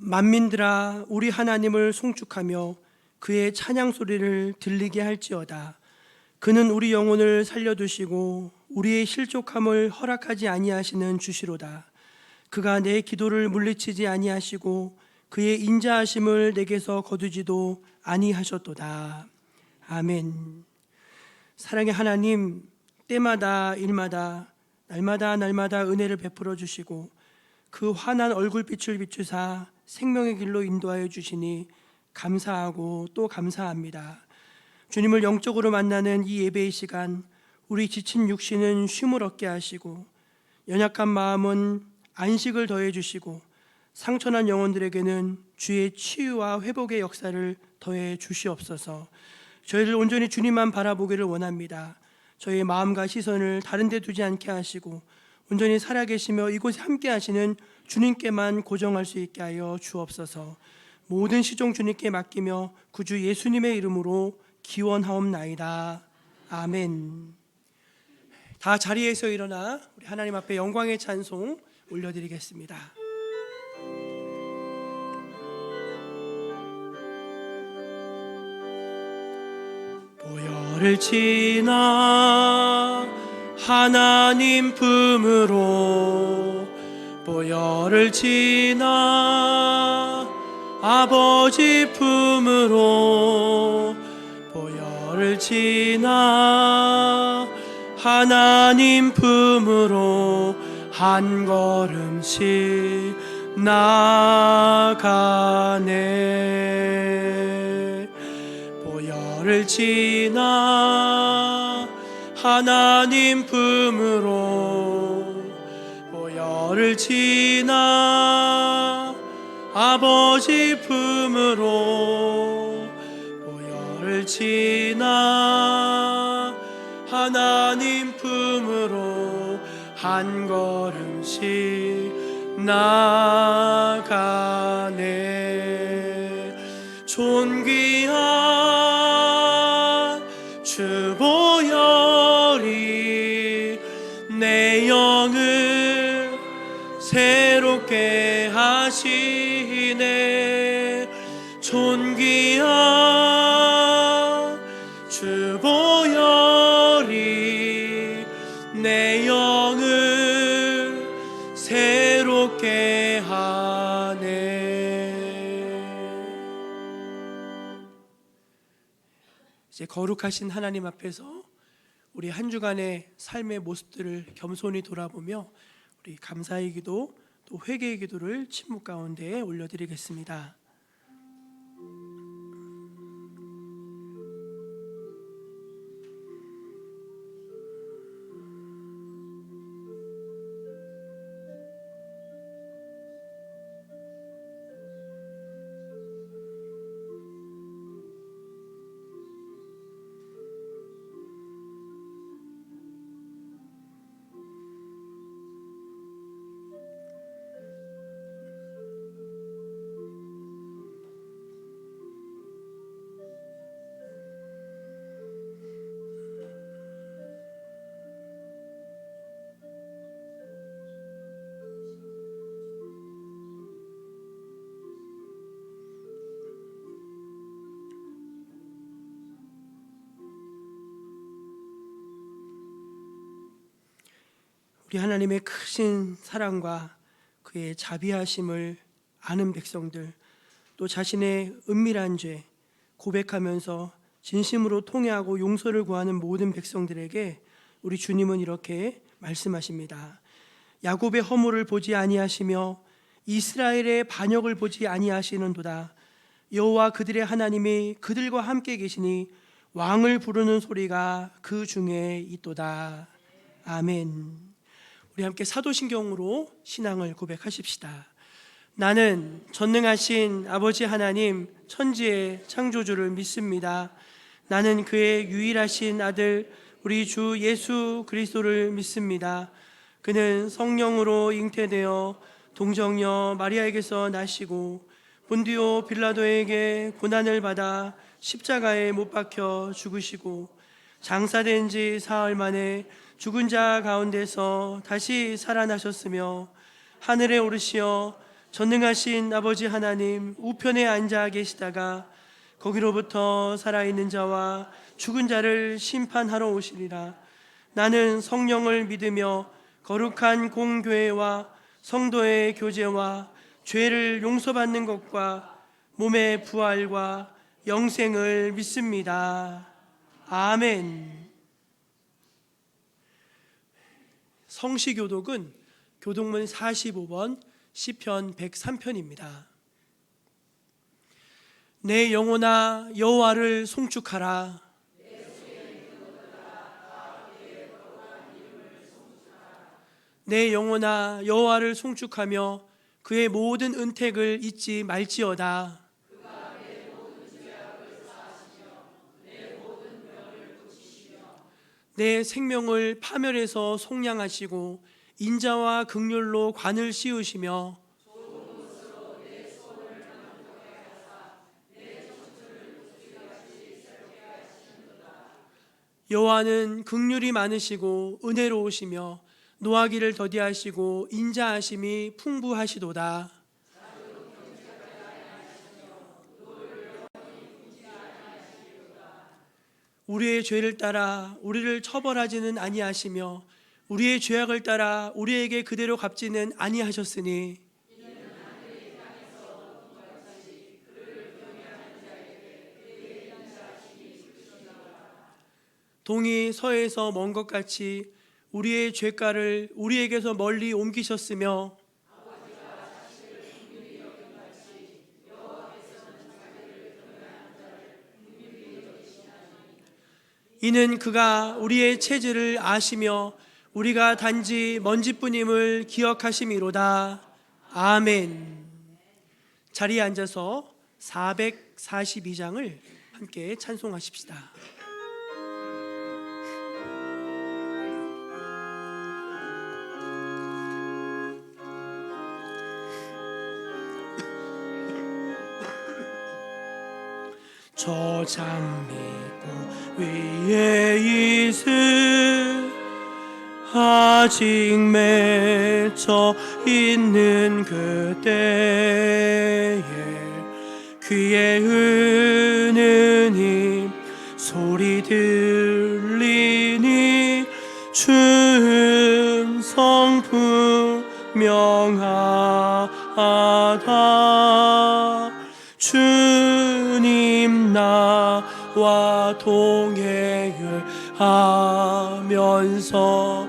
만민들아 우리 하나님을 송축하며 그의 찬양 소리를 들리게 할지어다. 그는 우리 영혼을 살려두시고 우리의 실족함을 허락하지 아니하시는 주시로다. 그가 내 기도를 물리치지 아니하시고 그의 인자하심을 내게서 거두지도 아니하셨도다. 아멘. 사랑의 하나님, 때마다 일마다 날마다 은혜를 베풀어 주시고 그 환한 얼굴빛을 비추사 생명의 길로 인도하여 주시니 감사하고 또 감사합니다. 주님을 영적으로 만나는 이 예배의 시간, 우리 지친 육신은 쉼을 얻게 하시고 연약한 마음은 안식을 더해 주시고 상처난 영혼들에게는 주의 치유와 회복의 역사를 더해 주시옵소서. 저희를 온전히 주님만 바라보기를 원합니다. 저희의 마음과 시선을 다른 데 두지 않게 하시고 온전히 살아계시며 이곳에 함께 하시는 주님께만 고정할 수 있게 하여 주옵소서. 모든 시종 주님께 맡기며 구주 예수님의 이름으로 기원하옵나이다. 아멘. 다 자리에서 일어나 우리 하나님 앞에 영광의 찬송 올려드리겠습니다. 보혈을 지나 하나님 품으로, 보혈을 지나 아버지 품으로, 보혈을 지나 하나님 품으로 한 걸음씩 나가네. 보혈을 지나 하나님 품으로, 보혈을 지나 아버지 품으로, 보혈을 지나 하나님 품으로 한 걸음씩 나가네. 존귀한 주 보혈이 내 영을 새롭게 하시네. 존귀한 주 보혈이 내 영을 새롭게 하네. 이제 거룩하신 하나님 앞에서 우리 한 주간의 삶의 모습들을 겸손히 돌아보며 우리 감사의 기도 또 회개의 기도를 침묵 가운데 올려드리겠습니다. 우리 하나님의 크신 사랑과 그의 자비하심을 아는 백성들, 또 자신의 은밀한 죄 고백하면서 진심으로 통회하고 용서를 구하는 모든 백성들에게 우리 주님은 이렇게 말씀하십니다. 야곱의 허물을 보지 아니하시며 이스라엘의 반역을 보지 아니하시는도다. 여호와 그들의 하나님이 그들과 함께 계시니 왕을 부르는 소리가 그 중에 있도다. 아멘. 우리 함께 사도신경으로 신앙을 고백하십시다. 나는 전능하신 아버지 하나님 천지의 창조주를 믿습니다. 나는 그의 유일하신 아들 우리 주 예수 그리스도를 믿습니다. 그는 성령으로 잉태되어 동정녀 마리아에게서 나시고 본디오 빌라도에게 고난을 받아 십자가에 못 박혀 죽으시고 장사된 지 사흘 만에 죽은 자 가운데서 다시 살아나셨으며 하늘에 오르시어 전능하신 아버지 하나님, 우편에 앉아 계시다가 거기로부터 살아있는 자와 죽은 자를 심판하러 오시리라. 나는 성령을 믿으며 거룩한 공교회와 성도의 교제와 죄를 용서받는 것과 몸의 부활과 영생을 믿습니다. 아멘. 성시교독은 교독문 45번, 시편 103편입니다. 내 영혼아 여호와를 송축하라. 내 영혼아 여호와를 송축하며 그의 모든 은택을 잊지 말지어다. 내 생명을 파멸해서 속량하시고 인자와 긍휼로 관을 씌우시며 여호와는 긍휼이 많으시고 은혜로우시며 노하기를 더디하시고 인자하심이 풍부하시도다. 우리의 죄를 따라 우리를 처벌하지는 아니하시며 우리의 죄악을 따라 우리에게 그대로 갚지는 아니하셨으니 동이 서에서 먼 것 같이 우리의 죄가를 우리에게서 멀리 옮기셨으며 이는 그가 우리의 체질을 아시며 우리가 단지 먼지뿐임을 기억하심이로다. 아멘. 자리에 앉아서 442장을 함께 찬송하십시다. 저 장미꽃 위에 있을 아직 맺혀 있는 그때에 귀에 은은히 소리 들리니 주 음성 분명하다. 주님 나와 동행을 하면서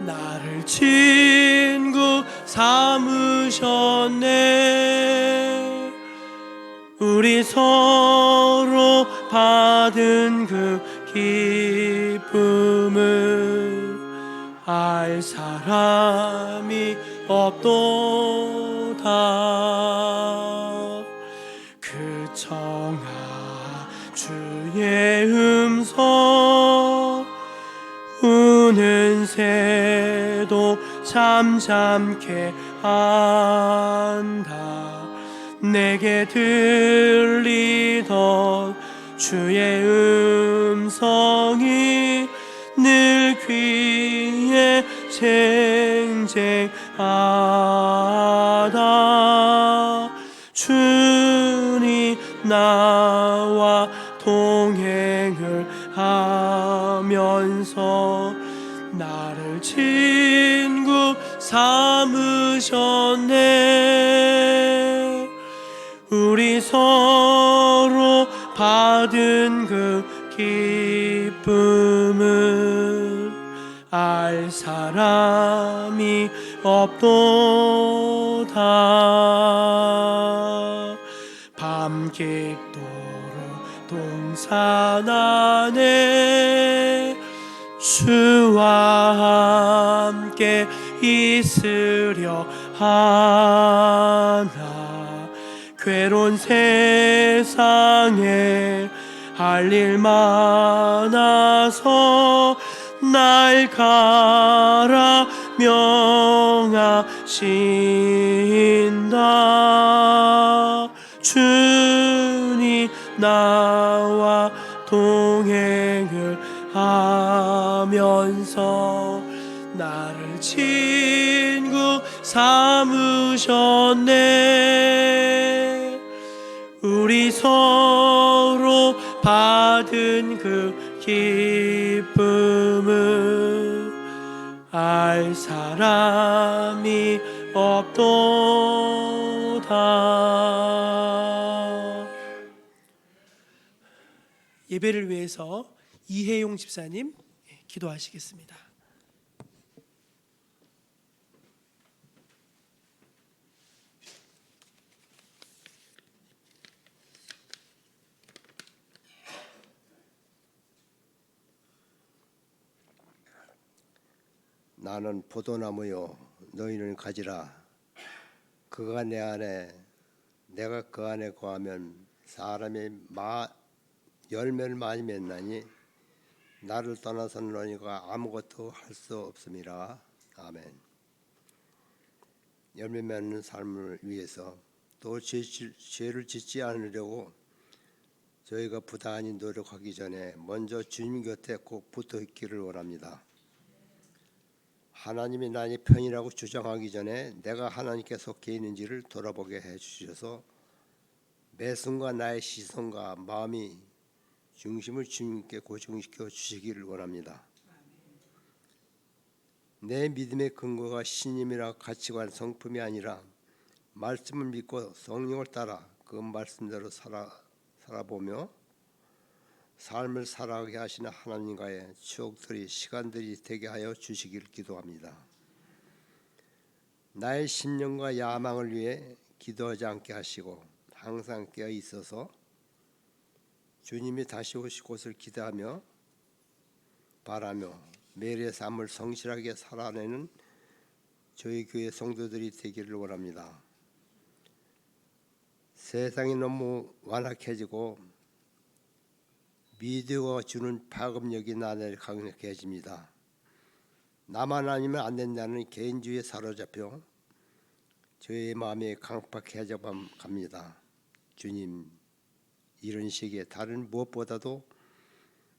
나를 친구 삼으셨네. 우리 서로 받은 그 기쁨을 알 사람이 없도다. 그 청아 주의 음성 우는 새도 잠잠케 한다. 내게 들리던 주의 음성이 늘 귀에 쟁쟁하다. 주님 나와 동행을 하면서 나를 친구 삼으셨네. 우리 서로 받은 그 기쁨을 알 사람이 없도다. 밤 깊도록 동산 안에 주와 함께 있으려 하나. 괴로운 세상에 할 일 많아서 날 가라 명하신다. 주님 나와 동행을 하면서 나를 친구 삼으셨네. 우리 서로 받은 그 기쁨을 알 사람이 없도다. 예배를 위해서 이혜용 집사님 기도하시겠습니다. 나는 포도나무요 너희는 가지라. 그가 내 안에 내가 그 안에 거하면 사람이 열매를 많이 맺나니 나를 떠나서는 너희가 아무것도 할 수 없음이라. 아멘. 열매 맺는 삶을 위해서 또 죄를 짓지 않으려고 저희가 부단히 노력하기 전에 먼저 주님 곁에 꼭 붙어 있기를 원합니다. 하나님이 나의 편이라고 주장하기 전에 내가 하나님께 속해 있는지를 돌아보게 해주셔서 매 순간 나의 시선과 마음이 중심을 주님께 고정시켜 주시기를 원합니다. 내 믿음의 근거가 신임이라 가치관 성품이 아니라 말씀을 믿고 성령을 따라 그 말씀대로 살아보며 삶을 살아가게 하시는 하나님과의 추억들이 시간들이 되게 하여 주시기를 기도합니다. 나의 신념과 야망을 위해 기도하지 않게 하시고 항상 깨어 있어서 주님이 다시 오실 것을 기대하며 바라며 매일의 삶을 성실하게 살아내는 저희 교회 성도들이 되기를 원합니다. 세상이 너무 완악해지고 미디어가 주는 파급력이 나를 강력해집니다. 나만 아니면 안 된다는 개인주의에 사로잡혀 저의 마음이 강팍해져 갑니다. 주님, 이런 시기에 다른 무엇보다도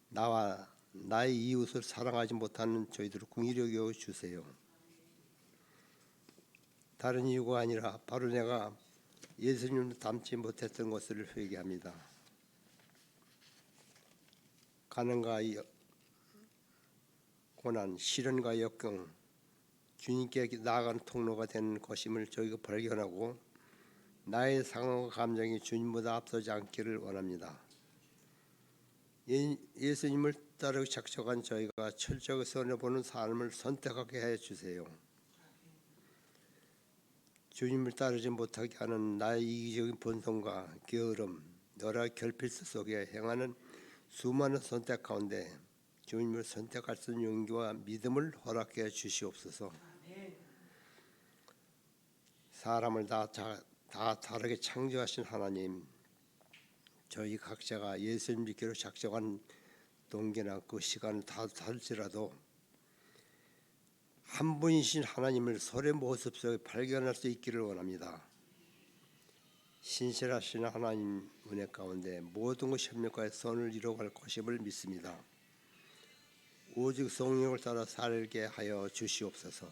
나와 나의 이웃을 사랑하지 못하는 저희들을 긍휼히 여겨 주세요. 다른 이유가 아니라 바로 내가 예수님을 닮지 못했던 것을 회개합니다. 가난과 고난, 시련과 역경, 주님께 나아가는 통로가 되는 것임을 저희가 발견하고 나의 상황과 감정이 주님보다 앞서지 않기를 원합니다. 예수님을 따르기 작정한 저희가 철저하게 손해보는 삶을 선택하게 해주세요. 주님을 따르지 못하게 하는 나의 이기적인 본성과 게으름, 너라 결핍 속에 행하는 수많은 선택 가운데 주님을 선택할 수 있는 용기와 믿음을 허락해 주시옵소서. 사람을 다 다르게 창조하신 하나님, 저희 각자가 예수님 믿기로 작정한 동기나 그 시간을 다 다를지라도 한 분이신 하나님을 서로의 모습 속에 발견할 수 있기를 원합니다. 신실하신 하나님 은혜 가운데 모든 것이 협력하여 선을 이루어갈 것임을 믿습니다. 오직 성령을 따라 살게 하여 주시옵소서.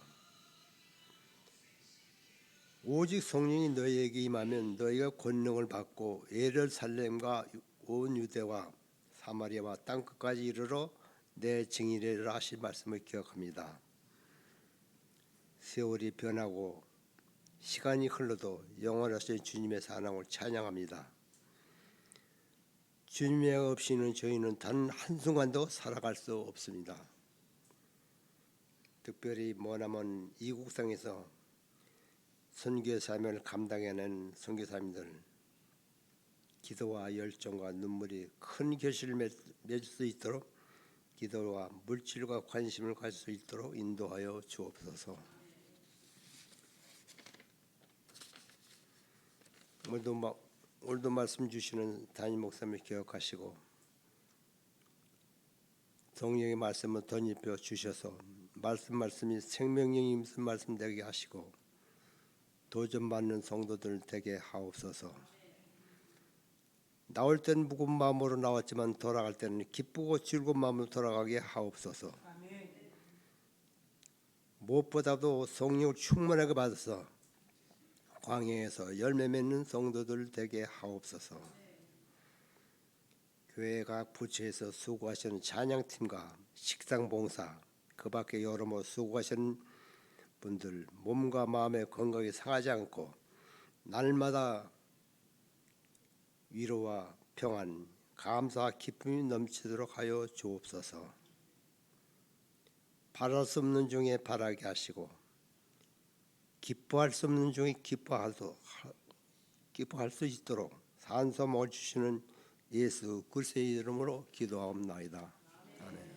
오직 성령이 너희에게 임하면 너희가 권능을 받고 예루살렘과 온 유대와 사마리아와 땅끝까지 이르러 내 증인이라 하신 말씀을 기억합니다. 세월이 변하고 시간이 흘러도 영원하신 주님의 사랑을 찬양합니다. 주님의 없이는 저희는 단 한순간도 살아갈 수 없습니다. 특별히 머나먼 이국상에서 선교 사명을 감당해낸 선교사님들, 기도와 열정과 눈물이 큰 결실을 맺을 수 있도록 기도와 물질과 관심을 가질 수 있도록 인도하여 주옵소서. 오늘도 말씀 주시는 담임 목사님을 기억하시고 성령의 말씀을 덧입혀 주셔서 말씀이 생명력이 있는 말씀 되게 하시고 도전받는 성도들 되게 하옵소서. 나올 때는 무거운 마음으로 나왔지만 돌아갈 때는 기쁘고 즐거운 마음으로 돌아가게 하옵소서. 무엇보다도 성령을 충만하게 받아서 광야에서 열매 맺는 성도들 되게 하옵소서. 교회 각 부처에서 수고하시는 찬양팀과 식상봉사, 그 밖에 여러모 수고하시는 분들 몸과 마음의 건강이 상하지 않고 날마다 위로와 평안, 감사와 기쁨이 넘치도록 하여 주옵소서. 바랄 수 없는 중에 바라게 하시고 기뻐할 수 없는 중에 기뻐할 수 있도록 산소를 주시는 예수 그리스도의 이름으로 기도하옵나이다. 아멘.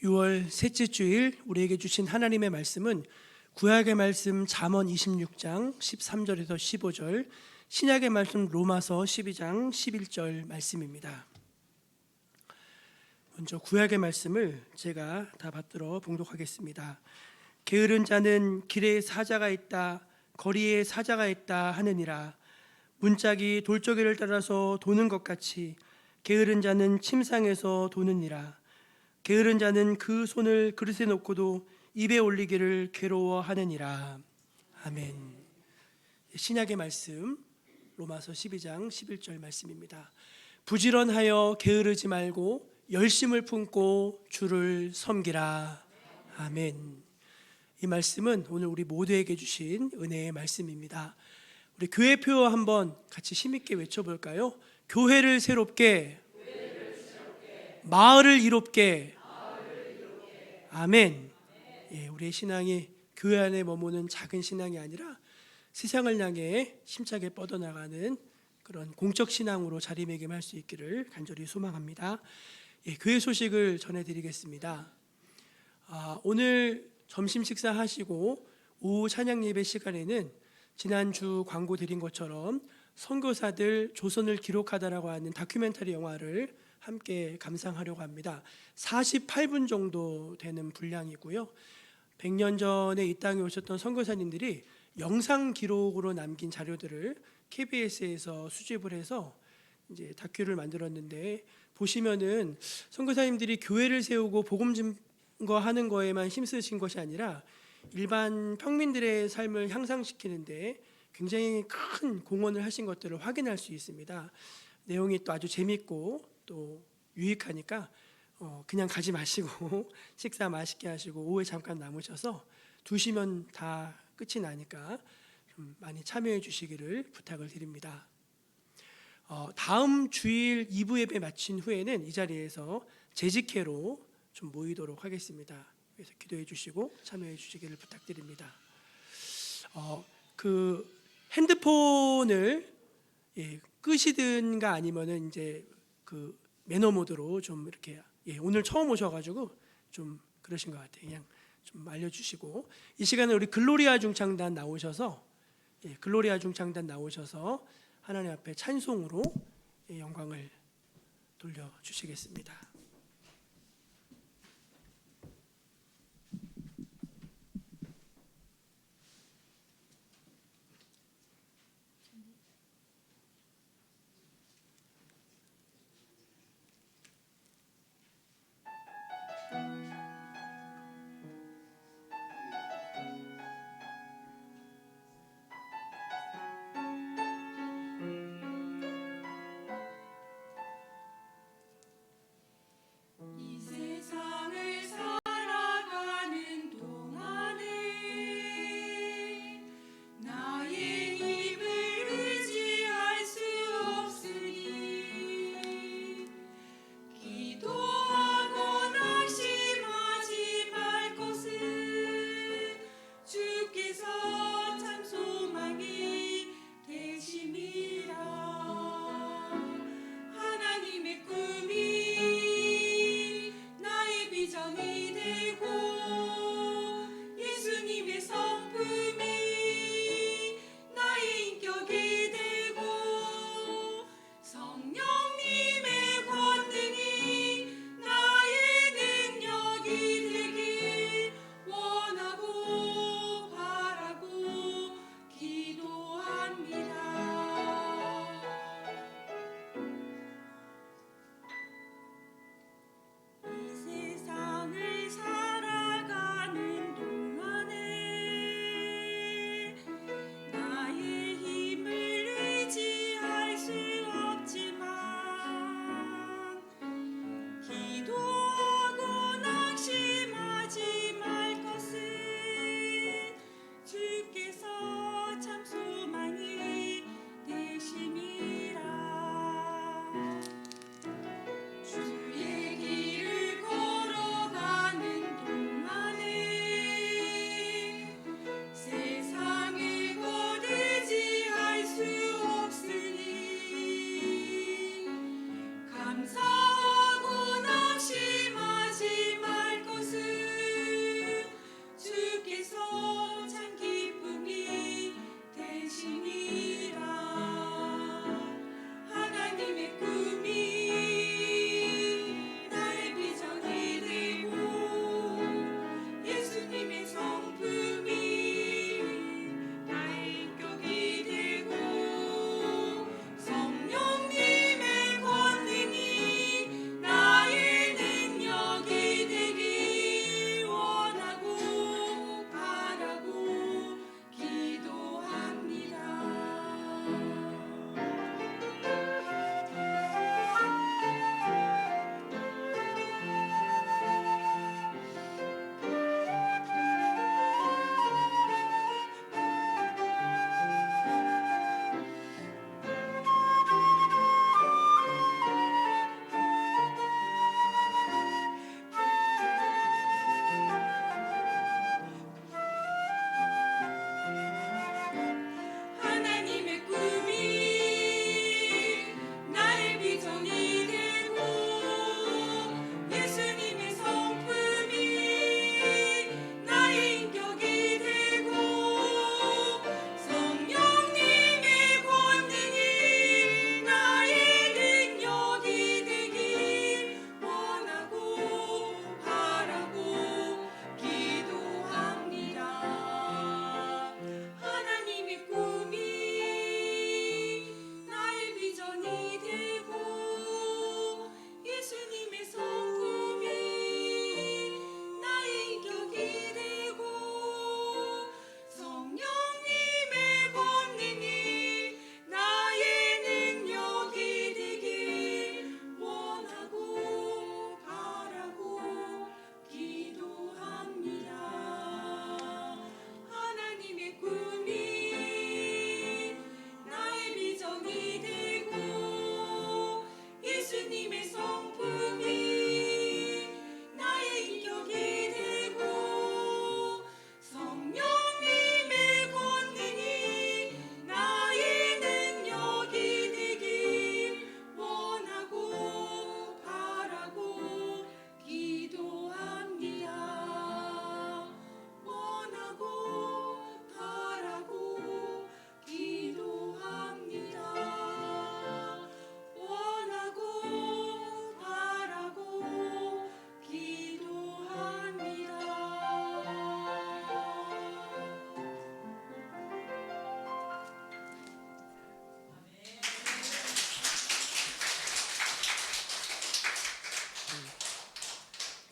(6월) 셋째 주일 우리에게 주신 하나님의 말씀은 구약의 말씀 잠언 26장 13절에서 15절, 신약의 말씀 로마서 12장 11절 말씀입니다. 먼저 구약의 말씀을 제가 다 받들어 봉독하겠습니다. 게으른 자는 길에 사자가 있다, 거리에 사자가 있다 하느니라. 문짝이 돌저귀를 따라서 도는 것 같이 게으른 자는 침상에서 도느니라. 게으른 자는 그 손을 그릇에 놓고도 입에 올리기를 괴로워하느니라. 아멘. 신약의 말씀 로마서 12장 11절 말씀입니다. 부지런하여 게으르지 말고 열심을 품고 주를 섬기라. 아멘. 이 말씀은 오늘 우리 모두에게 주신 은혜의 말씀입니다. 우리 교회표 한번 같이 힘있게 외쳐볼까요? 교회를 새롭게, 마을을 이롭게. 아멘. 예, 우리의 신앙이 교회 안에 머무는 작은 신앙이 아니라 세상을 향해 힘차게 뻗어나가는 그런 공적 신앙으로 자리매김할 수 있기를 간절히 소망합니다. 예, 교회 소식을 전해드리겠습니다. 오늘 점심 식사하시고 오후 찬양 예배 시간에는 지난주 광고 드린 것처럼 선교사들 조선을 기록하다라고 하는 다큐멘터리 영화를 함께 감상하려고 합니다. 48분 정도 되는 분량이고요. 100년 전에 이 땅에 오셨던 선교사님들이 영상 기록으로 남긴 자료들을 KBS에서 수집을 해서 이제 다큐를 만들었는데, 보시면은 선교사님들이 교회를 세우고 복음 증거하는 거에만 힘쓰신 것이 아니라 일반 평민들의 삶을 향상시키는데 굉장히 큰 공헌을 하신 것들을 확인할 수 있습니다. 내용이 또 아주 재밌고 또 유익하니까 그냥 가지 마시고 식사 맛있게 하시고 오후에 잠깐 남으셔서 2시면 다 끝이 나니까 좀 많이 참여해 주시기를 부탁을 드립니다. 다음 주일 2부 예배 마친 후에는 이 자리에서 재직회로 좀 모이도록 하겠습니다. 그래서 기도해 주시고 참여해 주시기를 부탁드립니다. 그 핸드폰을 끄시든가 아니면은 이제 그 매너 모드로 좀 이렇게, 오늘 처음 오셔가지고 좀 그러신 것 같아요. 그냥 좀 알려주시고, 이 시간에 우리 글로리아 중창단 나오셔서 하나님 앞에 찬송으로 영광을 돌려주시겠습니다.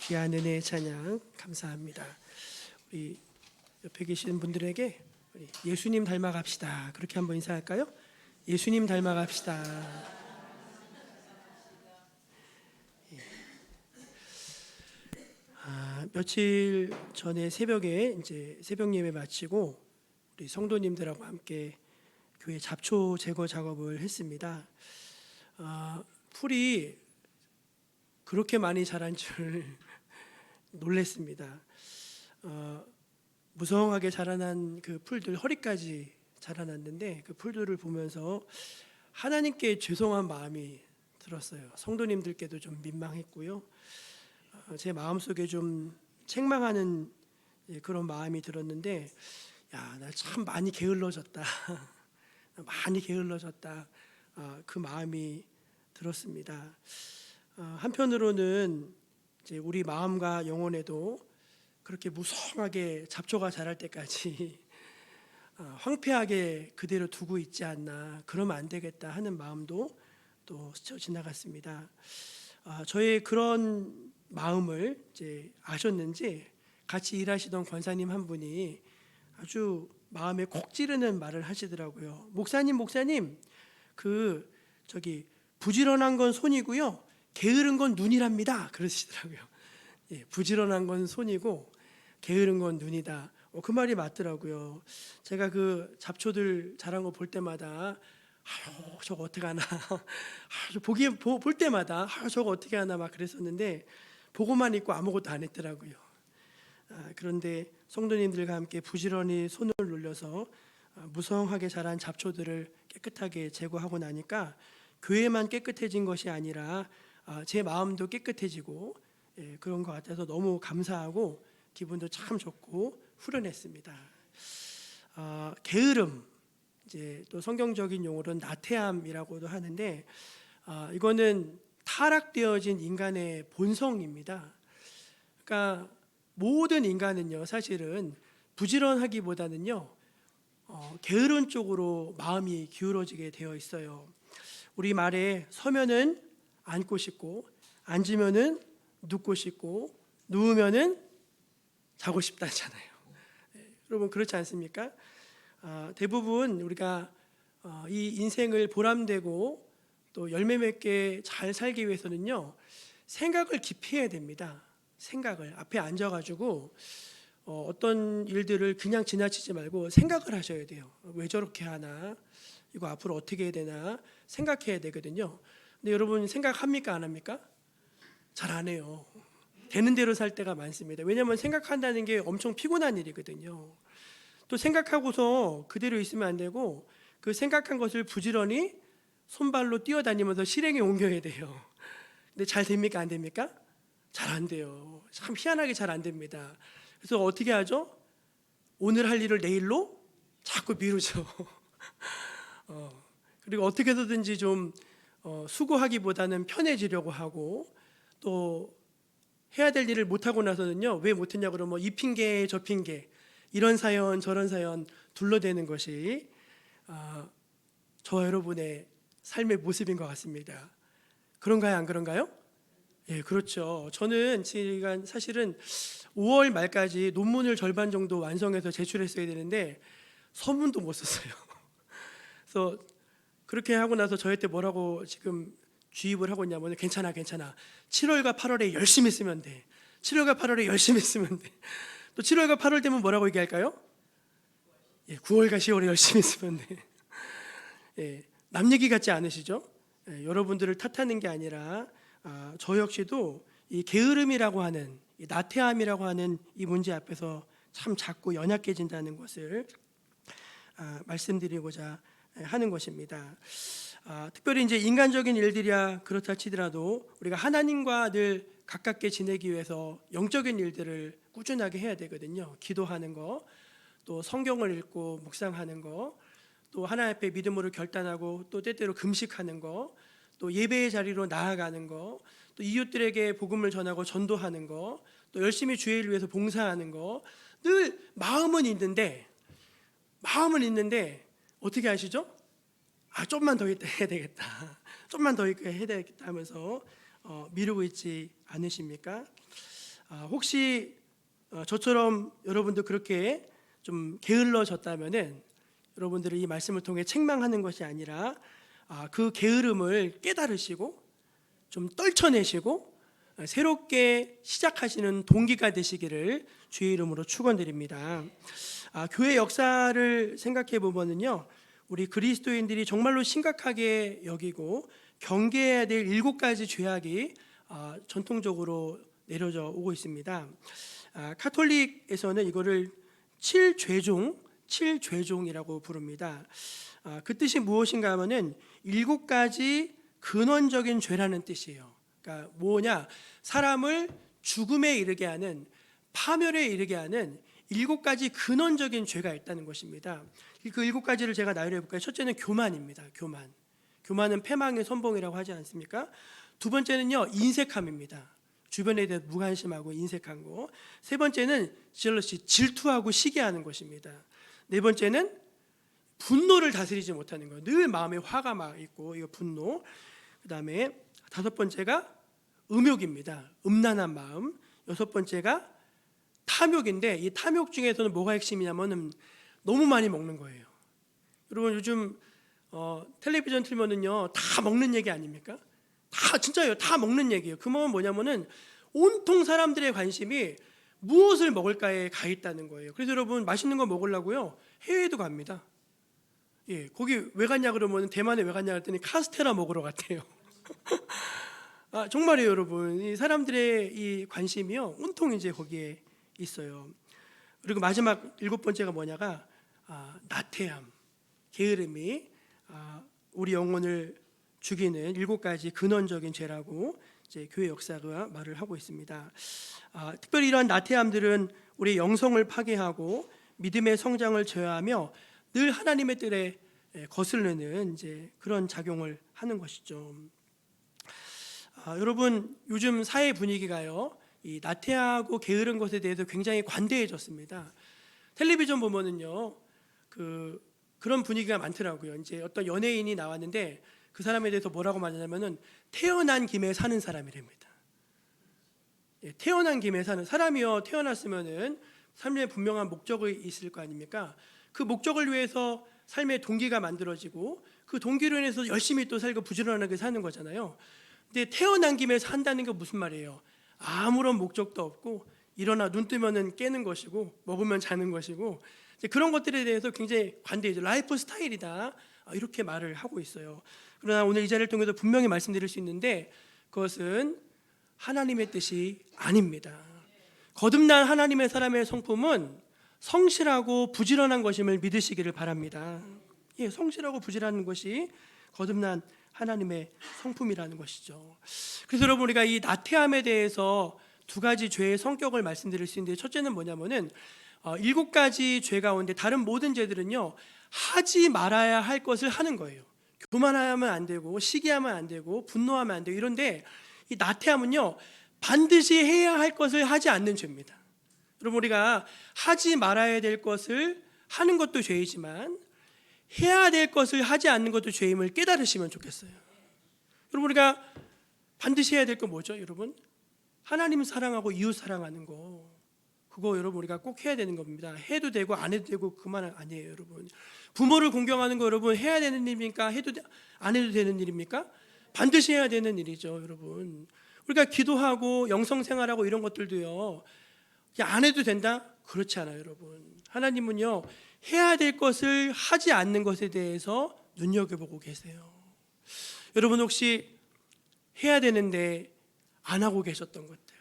귀한 은혜의 찬양 감사합니다. 우리 옆에 계시는 분들에게 우리 예수님 닮아갑시다. 그렇게 한번 인사할까요? 예수님 닮아갑시다. 며칠 전에 새벽에 이제 새벽 예배 마치고 우리 성도님들하고 함께 교회 잡초 제거 작업을 했습니다. 풀이 그렇게 많이 자란 줄 놀랐습니다. 무성하게 자라난 그 풀들 허리까지 자라났는데 그 풀들을 보면서 하나님께 죄송한 마음이 들었어요. 성도님들께도 좀 민망했고요. 제 마음속에 좀 책망하는 그런 마음이 들었는데, 야, 나 참 많이 게을러졌다. 많이 게을러졌다. 그 마음이 들었습니다. 한편으로는 이제 우리 마음과 영혼에도 그렇게 무성하게 잡초가 자랄 때까지 황폐하게 그대로 두고 있지 않나, 그러면 안 되겠다 하는 마음도 또 스쳐 지나갔습니다. 저의 그런 마음을 이제 아셨는지 같이 일하시던 권사님 한 분이 아주 마음에 콕 찌르는 말을 하시더라고요. 목사님, 그 저기 부지런한 건 손이고요, 게으른 건 눈이랍니다. 그러시더라고요. 예, 부지런한 건 손이고 게으른 건 눈이다. 그 말이 맞더라고요. 제가 그 잡초들 자란 거 볼 때마다 아유, 저거 어떻게 하나, 볼 때마다 저거 어떻게 하나 막 그랬었는데 보고만 있고 아무것도 안 했더라고요. 그런데 성도님들과 함께 부지런히 손을 놀려서 무성하게 자란 잡초들을 깨끗하게 제거하고 나니까 교회만 깨끗해진 것이 아니라 제 마음도 깨끗해지고, 그런 것 같아서 너무 감사하고 기분도 참 좋고 후련했습니다. 게으름, 이제 또 성경적인 용어로는 나태함이라고도 하는데, 이거는 타락되어진 인간의 본성입니다. 그러니까 모든 인간은요, 사실은 부지런하기보다는요, 게으른 쪽으로 마음이 기울어지게 되어 있어요. 우리 말에 서면은 앉고 싶고, 앉으면은 눕고 싶고, 누우면은 자고 싶다잖아요. 여러분 그렇지 않습니까? 대부분 우리가 이 인생을 보람되고 또 열매 맺게 잘 살기 위해서는요, 생각을 깊이 해야 됩니다. 생각을 앞에 앉아가지고 어떤 일들을 그냥 지나치지 말고 생각을 하셔야 돼요. 왜 저렇게 하나? 이거 앞으로 어떻게 해야 되나? 생각해야 되거든요. 근데 여러분 생각합니까? 안 합니까? 잘 안 해요. 되는 대로 살 때가 많습니다. 왜냐하면 생각한다는 게 엄청 피곤한 일이거든요. 또 생각하고서 그대로 있으면 안 되고 그 생각한 것을 부지런히 손발로 뛰어다니면서 실행에 옮겨야 돼요. 근데 잘 됩니까? 안 됩니까? 잘 안 돼요. 참 희한하게 잘 안 됩니다. 그래서 어떻게 하죠? 오늘 할 일을 내일로 자꾸 미루죠. 그리고 어떻게 해서든지 좀 수고하기보다는 편해지려고 하고, 또 해야 될 일을 못하고 나서는요, 왜 못했냐 그러면 이 핑계 저 핑계, 이런 사연 저런 사연 둘러대는 것이 저와 여러분의 삶의 모습인 것 같습니다. 그런가요? 안 그런가요? 예, 그렇죠. 저는 지금 사실은 5월 말까지 논문을 절반 정도 완성해서 제출했어야 되는데 서문도 못 썼어요. 그래서 그렇게 하고 나서 저한테 뭐라고 지금 주입을 하고 있냐면, 괜찮아 7월과 8월에 열심히 쓰면 돼. 7월과 8월에 열심히 쓰면 돼. 또 7월과 8월 되면 뭐라고 얘기할까요? 예, 9월과 10월에 열심히 쓰면 돼. 예, 남 얘기 같지 않으시죠? 예, 여러분들을 탓하는 게 아니라 저 역시도 이 게으름이라고 하는, 이 나태함이라고 하는 이 문제 앞에서 참 작고 연약해진다는 것을 말씀드리고자 하는 것입니다. 특별히 이제 인간적인 일들이야 그렇다 치더라도 우리가 하나님과 늘 가깝게 지내기 위해서 영적인 일들을 꾸준하게 해야 되거든요. 기도하는 거, 또 성경을 읽고 묵상하는 거, 또 하나님 앞에 믿음으로 결단하고 또 때때로 금식하는 거, 또 예배의 자리로 나아가는 거, 또 이웃들에게 복음을 전하고 전도하는 거, 또 열심히 주의 일을 위해서 봉사하는 거, 늘 마음은 있는데 어떻게 하시죠? 좀만 더 해야 되겠다. 좀만 더 해야 되겠다 하면서 미루고 있지 않으십니까? 혹시 저처럼 여러분도 그렇게 좀 게을러졌다면은 여러분들이 이 말씀을 통해 책망하는 것이 아니라 그 게으름을 깨달으시고 좀 떨쳐내시고 새롭게 시작하시는 동기가 되시기를 주의 이름으로 축원드립니다. 교회 역사를 생각해 보면은요, 우리 그리스도인들이 정말로 심각하게 여기고 경계해야 될 7가지 죄악이 전통적으로 내려져 오고 있습니다. 카톨릭에서는 이거를 7죄종이라고 부릅니다. 그 뜻이 무엇인가 하면은 7가지 근원적인 죄라는 뜻이에요. 그러니까 뭐냐? 사람을 죽음에 이르게 하는, 파멸에 이르게 하는 7가지 근원적인 죄가 있다는 것입니다. 그 7가지를 제가 나열해 볼까요? 첫째는 교만입니다. 교만은 패망의 선봉이라고 하지 않습니까? 두 번째는요, 인색함입니다. 주변에 대해 무관심하고 인색한 거. 세 번째는 질투하고 시기하는 것입니다. 네 번째는 분노를 다스리지 못하는 거예요. 늘 마음에 화가 막 있고, 이거 분노. 그다음에 5번째가 음욕입니다. 음란한 마음. 6번째가 탐욕인데, 이 탐욕 중에서는 뭐가 핵심이냐면은 너무 많이 먹는 거예요. 여러분 요즘 텔레비전 틀면은요, 다 먹는 얘기 아닙니까? 다 진짜요, 다 먹는 얘기예요. 그 말은 뭐냐면은 온통 사람들의 관심이 무엇을 먹을까에 가 있다는 거예요. 그래서 여러분 맛있는 거 먹으려고요, 해외에도 갑니다. 예, 거기 왜 갔냐 그러면 대만에 왜 갔냐 그랬더니 카스테라 먹으러 갔대요. 정말이에요, 여러분. 이 사람들의 이 관심이요, 온통 이제 거기에 있어요. 그리고 마지막 7번째가 뭐냐가 나태함, 게으름이 우리 영혼을 죽이는 7가지 근원적인 죄라고 이제 교회 역사가 말을 하고 있습니다. 특별히 이러한 나태함들은 우리 영성을 파괴하고 믿음의 성장을 저해하며 늘 하나님의 뜻에 거슬리는 이제 그런 작용을 하는 것이죠. 여러분 요즘 사회 분위기가요, 이 나태하고 게으른 것에 대해서 굉장히 관대해졌습니다. 텔레비전 보면은요, 그런 분위기가 많더라고요. 이제 어떤 연예인이 나왔는데 그 사람에 대해서 뭐라고 말하냐면은 태어난 김에 사는 사람이랍니다. 예, 태어난 김에 사는 사람이요, 태어났으면은 삶에 분명한 목적이 있을 거 아닙니까? 그 목적을 위해서 삶의 동기가 만들어지고 그 동기로 인해서 열심히 또 살고 부지런하게 사는 거잖아요. 근데 태어난 김에 산다는 게 무슨 말이에요? 아무런 목적도 없고 일어나 눈 뜨면은 깨는 것이고 먹으면 자는 것이고 그런 것들에 대해서 굉장히 관대해져. 라이프 스타일이다, 이렇게 말을 하고 있어요. 그러나 오늘 이 자리를 통해서 분명히 말씀드릴 수 있는데 그것은 하나님의 뜻이 아닙니다. 거듭난 하나님의 사람의 성품은 성실하고 부지런한 것임을 믿으시기를 바랍니다. 예, 성실하고 부지런한 것이 거듭난 하나님의 성품이라는 것이죠. 그래서 여러분 우리가 이 나태함에 대해서 2가지 죄의 성격을 말씀드릴 수 있는데, 첫째는 뭐냐면은 7가지 죄 가운데 다른 모든 죄들은요, 하지 말아야 할 것을 하는 거예요. 교만하면 안 되고 시기하면 안 되고 분노하면 안 되고 이런데, 이 나태함은요, 반드시 해야 할 것을 하지 않는 죄입니다. 여러분 우리가 하지 말아야 될 것을 하는 것도 죄이지만 해야 될 것을 하지 않는 것도 죄임을 깨달으시면 좋겠어요. 여러분 우리가 반드시 해야 될 거 뭐죠? 여러분 하나님 사랑하고 이웃 사랑하는 거, 그거 여러분 우리가 꼭 해야 되는 겁니다. 해도 되고 안 해도 되고 그만 아니에요. 여러분 부모를 공경하는 거 여러분 해야 되는 일입니까? 안 해도 되는 일입니까? 반드시 해야 되는 일이죠. 여러분 우리가 기도하고 영성생활하고 이런 것들도요, 안 해도 된다? 그렇지 않아요. 여러분 하나님은요, 해야 될 것을 하지 않는 것에 대해서 눈여겨보고 계세요. 여러분 혹시 해야 되는데 안 하고 계셨던 것들,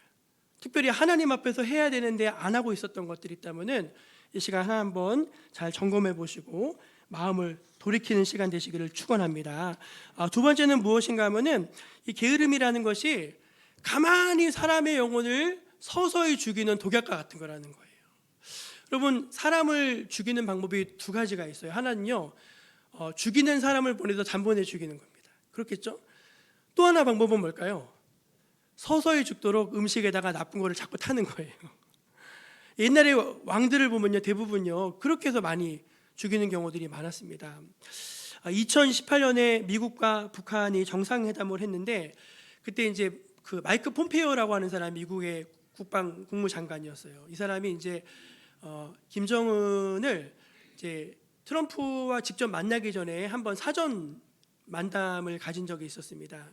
특별히 하나님 앞에서 해야 되는데 안 하고 있었던 것들이 있다면은 이 시간 하나 한번 잘 점검해 보시고 마음을 돌이키는 시간 되시기를 축원합니다. 2번째는 무엇인가 하면은 이 게으름이라는 것이 가만히 사람의 영혼을 서서히 죽이는 독약과 같은 거라는 거예요. 여러분 사람을 죽이는 방법이 2가지가 있어요. 하나는요, 죽이는 사람을 보내서 단번에 죽이는 겁니다. 그렇겠죠? 또 하나 방법은 뭘까요? 서서히 죽도록 음식에다가 나쁜 거를 자꾸 타는 거예요. 옛날에 왕들을 보면요, 대부분요 그렇게 해서 많이 죽이는 경우들이 많았습니다. 2018년에 미국과 북한이 정상회담을 했는데, 그때 이제 그 마이크 폼페이오라고 하는 사람이 미국의 국무장관이었어요. 이 사람이 이제 김정은을 이제 트럼프와 직접 만나기 전에 한번 사전 만담을 가진 적이 있었습니다.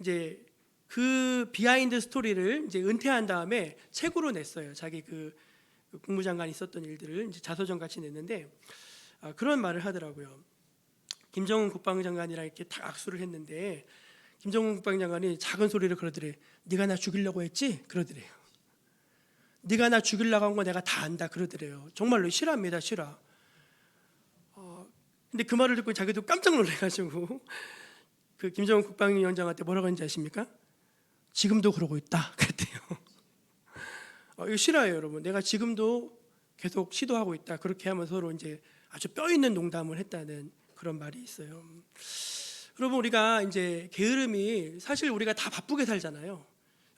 이제 그 비하인드 스토리를 이제 은퇴한 다음에 책으로 냈어요. 자기 그 국무장관이 있었던 일들을 이제 자서전 같이 냈는데 그런 말을 하더라고요. 김정은 국방장관이랑 이렇게 딱 악수를 했는데 김정은 국방장관이 작은 소리로 그러더래. 네가 나 죽이려고 했지? 그러더래요. 네가 나 죽이려고 한 거 내가 다 안다 그러더래요. 정말로 실화입니다, 실화. 근데 그 말을 듣고 자기도 깜짝 놀래가지고 그 김정은 국방위원장한테 뭐라고 했는지 아십니까? 지금도 그러고 있다 그랬대요. 이거 실화예요, 여러분. 내가 지금도 계속 시도하고 있다. 그렇게 하면서 서로 이제 아주 뼈 있는 농담을 했다는 그런 말이 있어요. 여러분, 우리가 이제 게으름이 사실 우리가 다 바쁘게 살잖아요.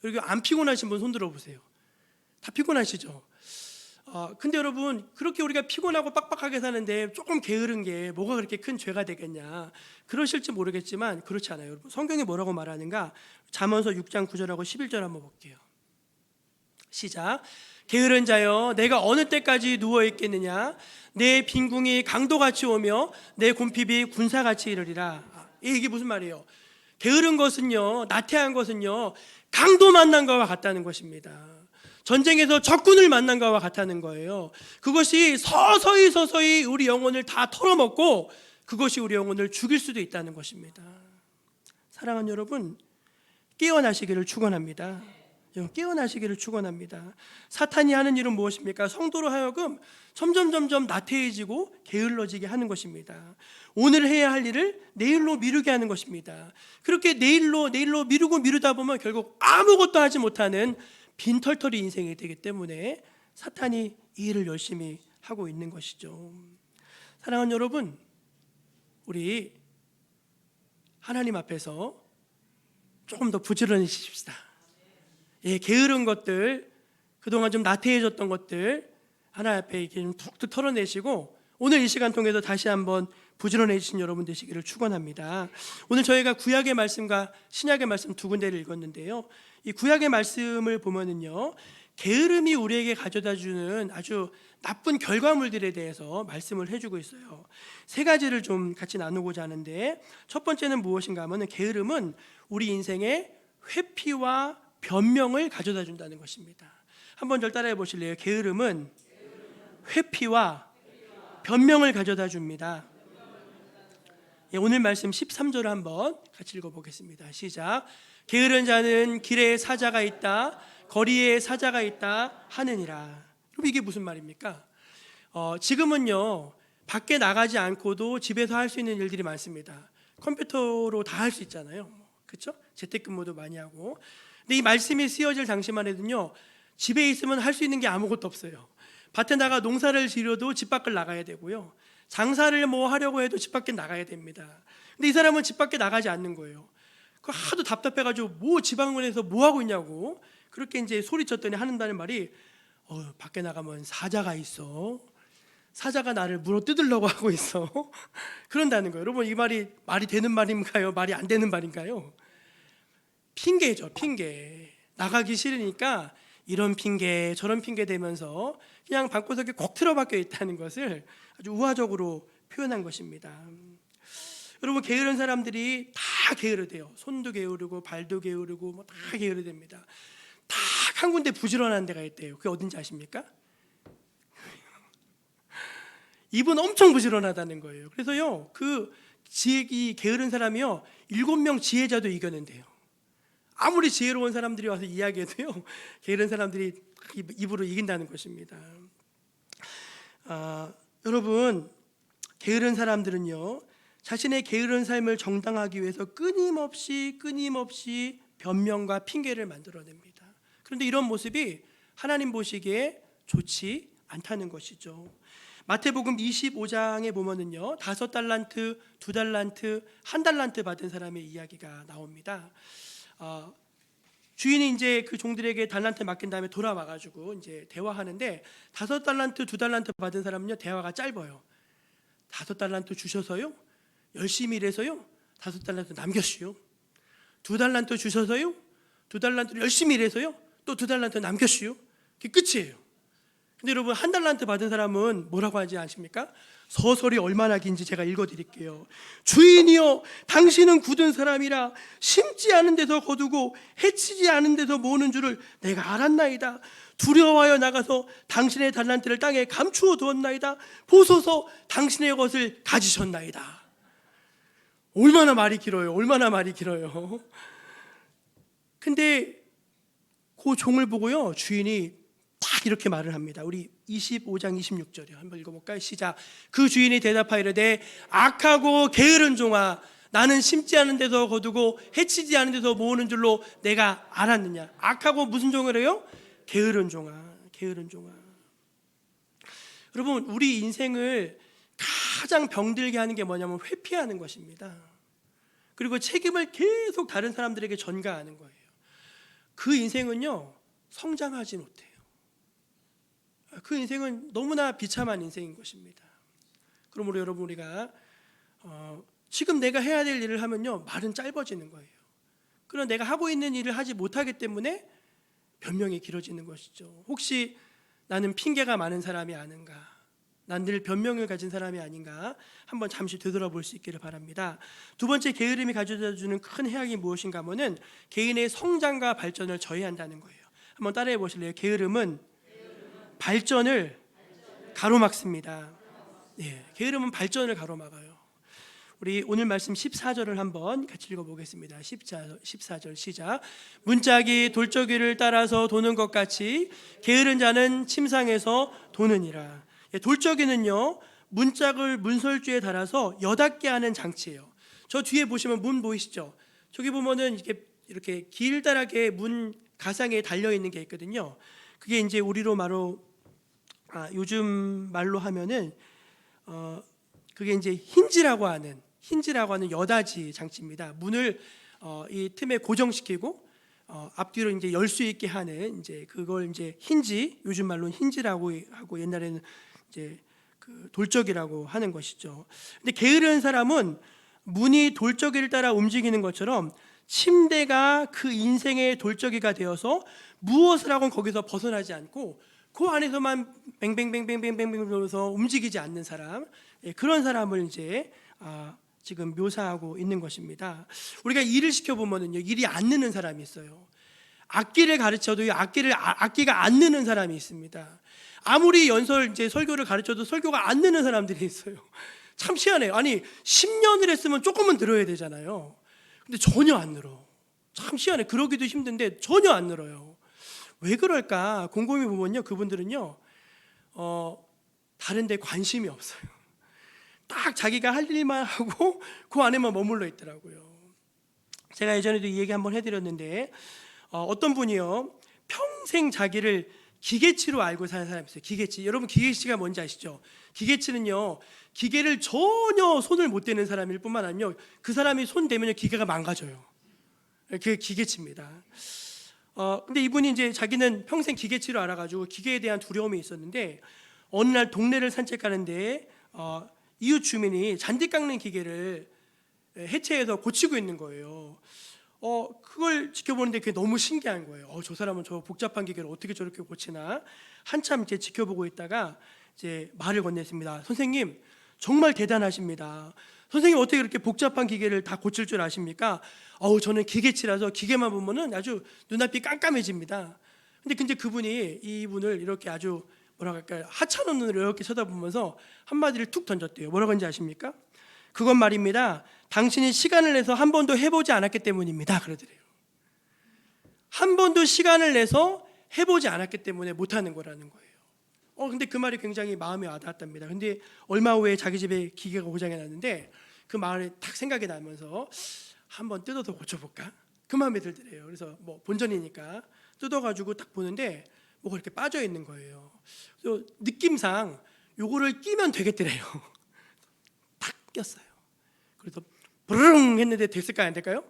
여기 안 피곤하신 분 손 들어보세요. 다 피곤하시죠? 근데 여러분, 그렇게 우리가 피곤하고 빡빡하게 사는데 조금 게으른 게 뭐가 그렇게 큰 죄가 되겠냐? 그러실지 모르겠지만 그렇지 않아요. 여러분, 성경이 뭐라고 말하는가? 잠언서 6장 9절하고 11절 한번 볼게요. 시작. 게으른 자여, 내가 어느 때까지 누워 있겠느냐? 내 빈궁이 강도같이 오며 내 곰핍이 군사같이 이르리라. 이게 무슨 말이에요? 게으른 것은요, 나태한 것은요, 강도 만난 것과 같다는 것입니다. 전쟁에서 적군을 만난 것과 같다는 거예요. 그것이 서서히 우리 영혼을 다 털어먹고 그것이 우리 영혼을 죽일 수도 있다는 것입니다. 사랑하는 여러분, 깨어나시기를 축원합니다. 깨어나시기를 축원합니다. 사탄이 하는 일은 무엇입니까? 성도로 하여금 점점 나태해지고 게을러지게 하는 것입니다. 오늘 해야 할 일을 내일로 미루게 하는 것입니다. 그렇게 내일로 미루다 보면 결국 아무것도 하지 못하는 빈털터리 인생이 되기 때문에 사탄이 이 일을 열심히 하고 있는 것이죠. 사랑하는 여러분, 우리 하나님 앞에서 조금 더 부지런해지십시다. 게으른 것들, 그동안 좀 나태해졌던 것들 하나님 앞에 이렇게 좀 툭툭 털어내시고 오늘 이 시간 통해서 다시 한번 부지런해지신 여러분 되시기를 축원합니다. 오늘 저희가 구약의 말씀과 신약의 말씀 두 군데를 읽었는데요. 이 구약의 말씀을 보면은요, 게으름이 우리에게 가져다주는 아주 나쁜 결과물들에 대해서 말씀을 해주고 있어요. 세 가지를 좀 같이 나누고자 하는데, 첫 번째는 무엇인가 하면 게으름은 우리 인생에 회피와 변명을 가져다 준다는 것입니다. 한번 절 따라해 보실래요? 게으름은 회피와 변명을 가져다 줍니다. 오늘 말씀 13절을 한번 같이 읽어보겠습니다. 시작. 게으른 자는 길에 사자가 있다, 거리에 사자가 있다 하느니라. 그럼 이게 무슨 말입니까? 지금은요, 밖에 나가지 않고도 집에서 할 수 있는 일들이 많습니다. 컴퓨터로 다 할 수 있잖아요. 그렇죠? 재택근무도 많이 하고. 근데 이 말씀이 쓰여질 당시만 해도요, 집에 있으면 할 수 있는 게 아무것도 없어요. 밭에 나가 농사를 지려도 집 밖을 나가야 되고요, 장사를 뭐 하려고 해도 집 밖에 나가야 됩니다. 근데 이 사람은 집 밖에 나가지 않는 거예요. 그 하도 답답해가지고 뭐 지방원에서 뭐 하고 있냐고 그렇게 이제 소리쳤더니 하는다는 말이 밖에 나가면 사자가 있어. 사자가 나를 물어 뜯으려고 하고 있어. 그런다는 거예요. 여러분, 이 말이 되는 말인가요? 말이 안 되는 말인가요? 핑계죠, 핑계. 나가기 싫으니까 이런 핑계 저런 핑계 대면서 그냥 방구석에 콕 틀어박혀 있다는 것을 아주 우화적으로 표현한 것입니다. 여러분, 게으른 사람들이 다 게으르대요. 손도 게으르고 발도 게으르고 뭐 다 게으르답니다. 다 한 군데 부지런한 데가 있대요. 그게 어딘지 아십니까? 입은 엄청 부지런하다는 거예요. 그래서요, 이 게으른 사람이요, 7명 지혜자도 이겨낸대요. 아무리 지혜로운 사람들이 와서 이야기해도요, 게으른 사람들이 입으로 이긴다는 것입니다. 여러분, 게으른 사람들은요, 자신의 게으른 삶을 정당하기 위해서 끊임없이 변명과 핑계를 만들어냅니다. 그런데 이런 모습이 하나님 보시기에 좋지 않다는 것이죠. 마태복음 25장에 보면은요, 5달란트, 2달란트, 1달란트 받은 사람의 이야기가 나옵니다. 주인이 이제 그 종들에게 달란트 맡긴 다음에 돌아와가지고 이제 대화하는데, 5달란트, 2달란트 받은 사람은요, 대화가 짧아요. 5달란트 주셔서요, 열심히 일해서요, 5달란트 남겼슈요. 2달란트 주셔서요, 2달란트를 열심히 일해서요, 또 2달란트 남겼슈. 그게 끝이에요. 근데 여러분, 1달란트 받은 사람은 뭐라고 하지 않습니까? 서설이 얼마나 긴지 제가 읽어드릴게요. 주인이여, 당신은 굳은 사람이라 심지 않은 데서 거두고 해치지 않은 데서 모으는 줄을 내가 알았나이다. 두려워하여 나가서 당신의 달란트를 땅에 감추어 두었나이다. 보소서, 당신의 것을 가지셨나이다. 얼마나 말이 길어요. 얼마나 말이 길어요. 근데 그 종을 보고요, 주인이 딱 이렇게 말을 합니다. 우리 25장 26절이요. 한번 읽어볼까요? 시작. 그 주인이 대답하이르되 악하고 게으른 종아, 나는 심지 않은 데서 거두고 해치지 않은 데서 모으는 줄로 내가 알았느냐. 악하고 무슨 종을 해요? 게으른 종아. 게으른 종아. 여러분, 우리 인생을 가장 병들게 하는 게 뭐냐면 회피하는 것입니다. 그리고 책임을 계속 다른 사람들에게 전가하는 거예요. 그 인생은요, 성장하지 못해요. 그 인생은 너무나 비참한 인생인 것입니다. 그러므로 여러분, 우리가 지금 내가 해야 될 일을 하면요, 말은 짧아지는 거예요. 그러나 내가 하고 있는 일을 하지 못하기 때문에 변명이 길어지는 것이죠. 혹시 나는 핑계가 많은 사람이 아닌가, 난 늘 변명을 가진 사람이 아닌가 한번 잠시 되돌아볼 수 있기를 바랍니다. 두 번째, 게으름이 가져다주는 큰 해악이 무엇인가 하면은 개인의 성장과 발전을 저해한다는 거예요. 한번 따라해 보실래요? 게으름은 발전을 가로막습니다. 네, 게으름은 발전을 가로막아요. 우리 오늘 말씀 14절을 한번 같이 읽어보겠습니다. 14절 시작. 문짝이 돌적이를 따라서 도는 것 같이 게으른 자는 침상에서 도느니라. 돌적이는요, 문짝을 문설주에 달아서 여닫게 하는 장치예요. 저 뒤에 보시면 문 보이시죠? 저기 보면은 이렇게 길다랗게 문 가상에 달려 있는 게 있거든요. 그게 이제 우리로 요즘 말로 하면은 그게 이제 힌지라고 하는 여닫이 장치입니다. 문을 이 틈에 고정시키고 앞뒤로 이제 열 수 있게 하는 이제 그걸 이제 힌지, 요즘 말로는 힌지라고 하고 옛날에는 이제 그 돌적이라고 하는 것이죠. 근데 게으른 사람은 문이 돌적이를 따라 움직이는 것처럼 침대가 그 인생의 돌적이가 되어서 무엇을 하건 거기서 벗어나지 않고 그 안에서만 뱅뱅뱅뱅뱅뱅뱅 돌면서 움직이지 않는 사람, 그런 사람을 이제 지금 묘사하고 있는 것입니다. 우리가 일을 시켜보면요, 일이 안 느는 사람이 있어요. 악기를 가르쳐도 악기가 안 느는 사람이 있습니다. 아무리 이제 설교를 가르쳐도 설교가 안 느는 사람들이 있어요. 참 희한해요. 아니 10년을 했으면 조금은 늘어야 되잖아요. 근데 전혀 안 늘어. 참 희한해. 그러기도 힘든데 전혀 안 늘어요. 왜 그럴까? 곰곰이 보면요, 그분들은요 다른 데 관심이 없어요. 딱 자기가 할 일만 하고 그 안에만 머물러 있더라고요. 제가 예전에도 이 얘기 한번 해드렸는데 어떤 분이요, 평생 자기를 기계치로 알고 사는 사람이 있어요. 기계치. 여러분, 기계치가 뭔지 아시죠? 기계치는요, 기계를 전혀 손을 못 대는 사람일 뿐만 아니라 그 사람이 손 대면요, 기계가 망가져요. 그게 기계치입니다. 근데 이분이 이제 자기는 평생 기계치로 알아가지고 기계에 대한 두려움이 있었는데 어느 날 동네를 산책하는데 이웃 주민이 잔디 깎는 기계를 해체해서 고치고 있는 거예요. 그걸 지켜보는데 그게 너무 신기한 거예요. 저 사람은 저 복잡한 기계를 어떻게 저렇게 고치나. 한참 이제 지켜보고 있다가 이제 말을 건넸습니다. 선생님, 정말 대단하십니다. 선생님, 어떻게 그렇게 복잡한 기계를 다 고칠 줄 아십니까? 저는 기계치라서 기계만 보면은 아주 눈앞이 깜깜해집니다. 근데 그분이 이분을 이렇게 아주 뭐랄까요, 하찮은 눈으로 이렇게 쳐다보면서 한마디를 툭 던졌대요. 뭐라고 하는지 아십니까? 그건 말입니다, 당신이 시간을 내서 한 번도 해보지 않았기 때문입니다. 그러더래요. 한 번도 시간을 내서 해보지 않았기 때문에 못하는 거라는 거예요. 근데 그 말이 굉장히 마음에 와닿았답니다. 근데 얼마 후에 자기 집에 기계가 고장이 났는데 그 말이 딱 생각이 나면서 한번 뜯어서 고쳐볼까? 그 마음에 들더래요. 그래서 뭐 본전이니까 뜯어가지고 딱 보는데 뭐가 이렇게 빠져 있는 거예요. 그래서 느낌상 요거를 끼면 되겠더래요. 탁 꼈어요. 그래서 브르릉 했는데 됐을까요, 안 될까요?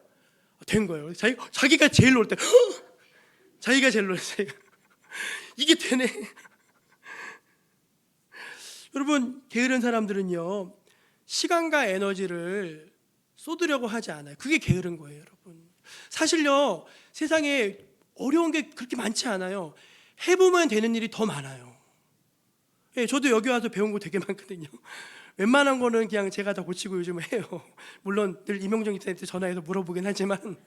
된 거예요. 자기가 제일 놀 때, 자기가 제일 놀랐어요. 이게 되네. 여러분, 게으른 사람들은요, 시간과 에너지를 쏟으려고 하지 않아요. 그게 게으른 거예요, 여러분. 사실요, 세상에 어려운 게 그렇게 많지 않아요. 해보면 되는 일이 더 많아요. 예, 저도 여기 와서 배운 거 되게 많거든요. 웬만한 거는 그냥 제가 다 고치고 요즘 해요. 물론 늘 이명정 집사님한테 전화해서 물어보긴 하지만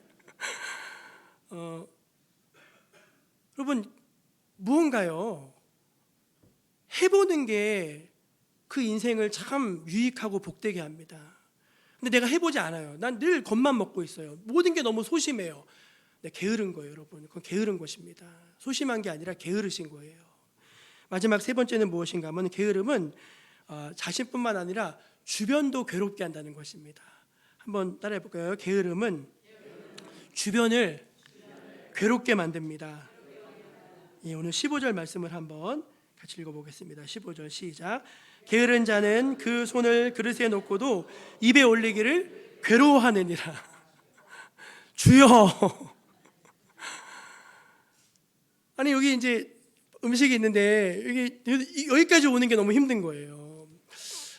여러분, 무언가요 해보는 게 그 인생을 참 유익하고 복되게 합니다. 근데 내가 해보지 않아요. 난 늘 겁만 먹고 있어요. 모든 게 너무 소심해요. 네, 게으른 거예요, 여러분. 그건 게으른 것입니다. 소심한 게 아니라 게으르신 거예요. 마지막 세 번째는 무엇인가 하면, 게으름은 자신뿐만 아니라 주변도 괴롭게 한다는 것입니다. 한번 따라해 볼까요? 게으름은 주변을 괴롭게 만듭니다. 예, 오늘 15절 말씀을 한번 같이 읽어보겠습니다. 15절 시작. 게으른 자는 그 손을 그릇에 놓고도 입에 올리기를 괴로워하느니라. 주여. 아니, 여기 이제 음식이 있는데 여기까지 오는 게 너무 힘든 거예요.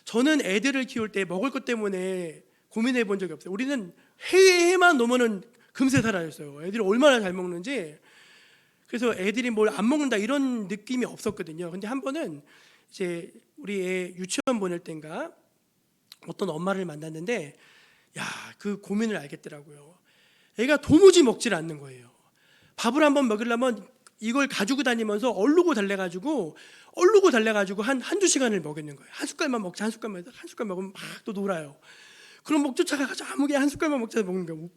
저는 애들을 키울 때 먹을 것 때문에 고민해 본 적이 없어요. 우리는 해만 놓으면은 금세 사라졌어요. 애들이 얼마나 잘 먹는지. 그래서 애들이 뭘 안 먹는다 이런 느낌이 없었거든요. 근데 한 번은 이제 우리 애 유치원 보낼 땐가 어떤 엄마를 만났는데, 그 고민을 알겠더라고요. 애가 도무지 먹질 않는 거예요. 밥을 한번 먹으려면 이걸 가지고 다니면서 얼르고 달래가지고 한두 시간을 먹였는 거예요. 한 숟갈만 먹자, 한 숟갈 먹으면 막 또 놀아요. 그럼 목 쫓아가서 아무게 한 숟갈만 먹자 먹는 거예요.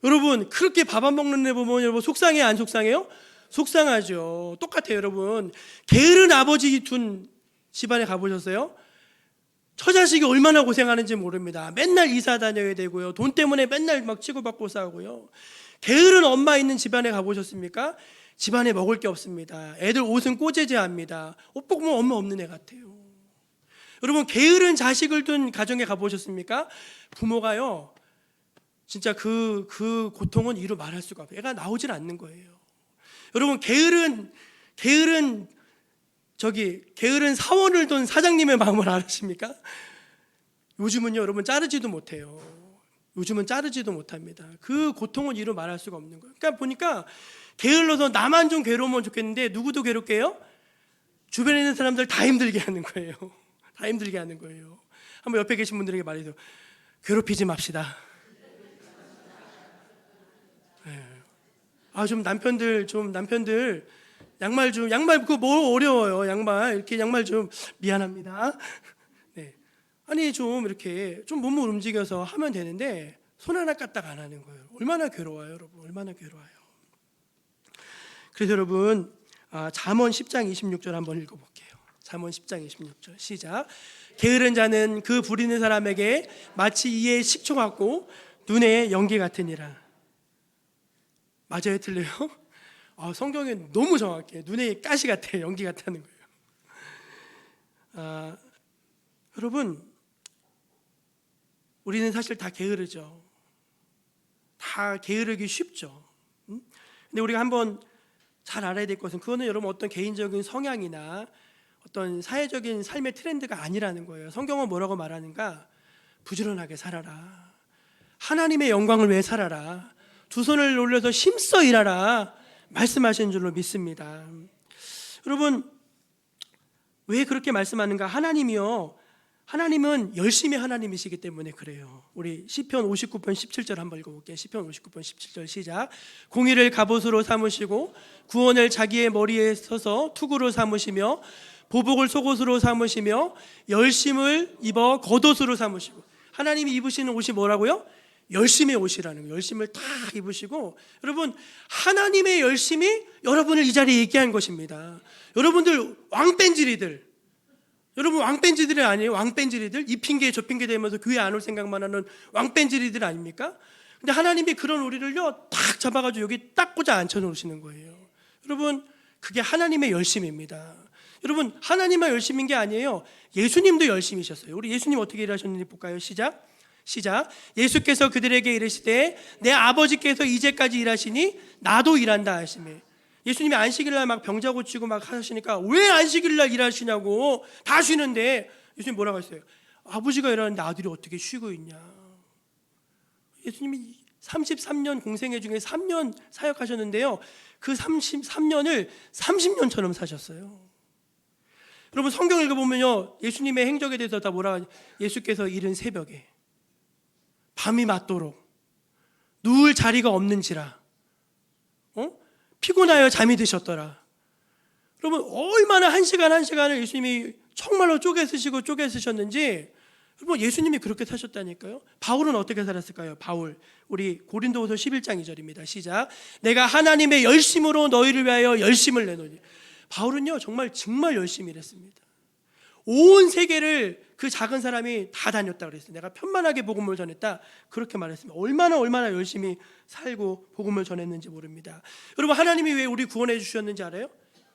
여러분, 그렇게 밥 안 먹는 애 보면 여러분 속상해, 안 속상해요? 속상하죠. 똑같아요, 여러분. 게으른 아버지 둔 집안에 가보셨어요? 처자식이 얼마나 고생하는지 모릅니다. 맨날 이사 다녀야 되고요. 돈 때문에 맨날 막 치고받고 싸우고요. 게으른 엄마 있는 집안에 가보셨습니까? 집안에 먹을 게 없습니다. 애들 옷은 꼬재재합니다. 옷 보면 엄마 없는 애 같아요. 여러분, 게으른 자식을 둔 가정에 가보셨습니까? 부모가요, 진짜 그 고통은 이루 말할 수가 없어요. 애가 나오질 않는 거예요. 여러분, 게으른 사원을 둔 사장님의 마음을 아십니까? 요즘은요, 여러분, 자르지도 못해요. 요즘은 자르지도 못합니다. 그 고통은 이루 말할 수가 없는 거예요. 그러니까 보니까 게을러서 나만 좀 괴로우면 좋겠는데 누구도 괴롭게 해요? 주변에 있는 사람들 다 힘들게 하는 거예요. 다 힘들게 하는 거예요. 한번 옆에 계신 분들에게 말해서 괴롭히지 맙시다. 좀 남편들 양말 그거 뭐 어려워요. 양말 좀 미안합니다. 네. 아니, 좀 이렇게 좀 몸을 움직여서 하면 되는데 손 하나 까딱 안 하는 거예요. 얼마나 괴로워요, 여러분. 얼마나 괴로워요. 그래서 여러분, 잠언 10장 26절 한번 읽어볼게요. 잠언 10장 26절 시작. 게으른 자는 그 부리는 사람에게 마치 이에 식초 같고 눈에 연기 같으니라. 맞아요, 틀려요? 성경에 너무 정확해요. 눈에 가시 같아요, 연기 같다는 거예요. 여러분, 우리는 사실 다 게으르죠. 다 게으르기 쉽죠. 근데 우리가 한번 잘 알아야 될 것은, 그거는 여러분 어떤 개인적인 성향이나 어떤 사회적인 삶의 트렌드가 아니라는 거예요. 성경은 뭐라고 말하는가? 부지런하게 살아라. 하나님의 영광을 위해 살아라. 두 손을 올려서 힘써 일하라 말씀하신 줄로 믿습니다. 여러분, 왜 그렇게 말씀하는가? 하나님은 열심히 하나님이시기 때문에 그래요. 우리 시편 59편 17절 한번 읽어볼게요. 시편 59편 17절 시작. 공의를 갑옷으로 삼으시고 구원을 자기의 머리에 서서 투구로 삼으시며 보복을 속옷으로 삼으시며 열심을 입어 겉옷으로 삼으시고. 하나님이 입으시는 옷이 뭐라고요? 열심의 옷이라는 거예요. 열심을 다 입으시고. 여러분, 하나님의 열심이 여러분을 이 자리에 있게 한 것입니다. 여러분들 왕뺀질이들, 여러분 왕뺀질이들 아니에요? 왕뺀질이들, 이 핑계 저 핑계 대면서 교회 안 올 생각만 하는 왕뺀질이들 아닙니까? 근데 하나님이 그런 우리를요 딱 잡아가지고 여기 딱 꽂아 앉혀놓으시는 거예요. 여러분, 그게 하나님의 열심입니다. 여러분, 하나님의 열심인 게 아니에요. 예수님도 열심이셨어요. 우리 예수님 어떻게 일하셨는지 볼까요? 시작. 예수께서 그들에게 이르시되 내 아버지께서 이제까지 일하시니 나도 일한다 하시매. 예수님이 안식일날 막 병자 고치고 막 하시니까 왜 안식일날 일하시냐고. 다 쉬는데 예수님 뭐라고 했어요? 아버지가 일하는데 아들이 어떻게 쉬고 있냐. 예수님이 33년 공생애 중에 3년 사역하셨는데요. 그 33년을 30년처럼 사셨어요. 여러분 성경 읽어보면요, 예수님의 행적에 대해서 다 뭐라 하죠? 예수께서 이른 새벽에 밤이 맞도록 누울 자리가 없는지라 피곤하여 잠이 드셨더라. 여러분 얼마나 한 시간을 예수님이 정말로 쪼개 쓰셨는지. 여러분 예수님이 그렇게 사셨다니까요. 바울은 어떻게 살았을까요? 바울, 우리 고린도후서 11장 2절입니다. 시작. 내가 하나님의 열심으로 너희를 위하여 열심을 내노니. 바울은요 정말 열심히 일했습니다. 온 세계를 그 작은 사람이 다 다녔다 그랬어요. 내가 편만하게 복음을 전했다 그렇게 말했습니다. 얼마나 열심히 살고 복음을 전했는지 모릅니다. 여러분 하나님이 왜 우리 구원해 주셨는지 알아요?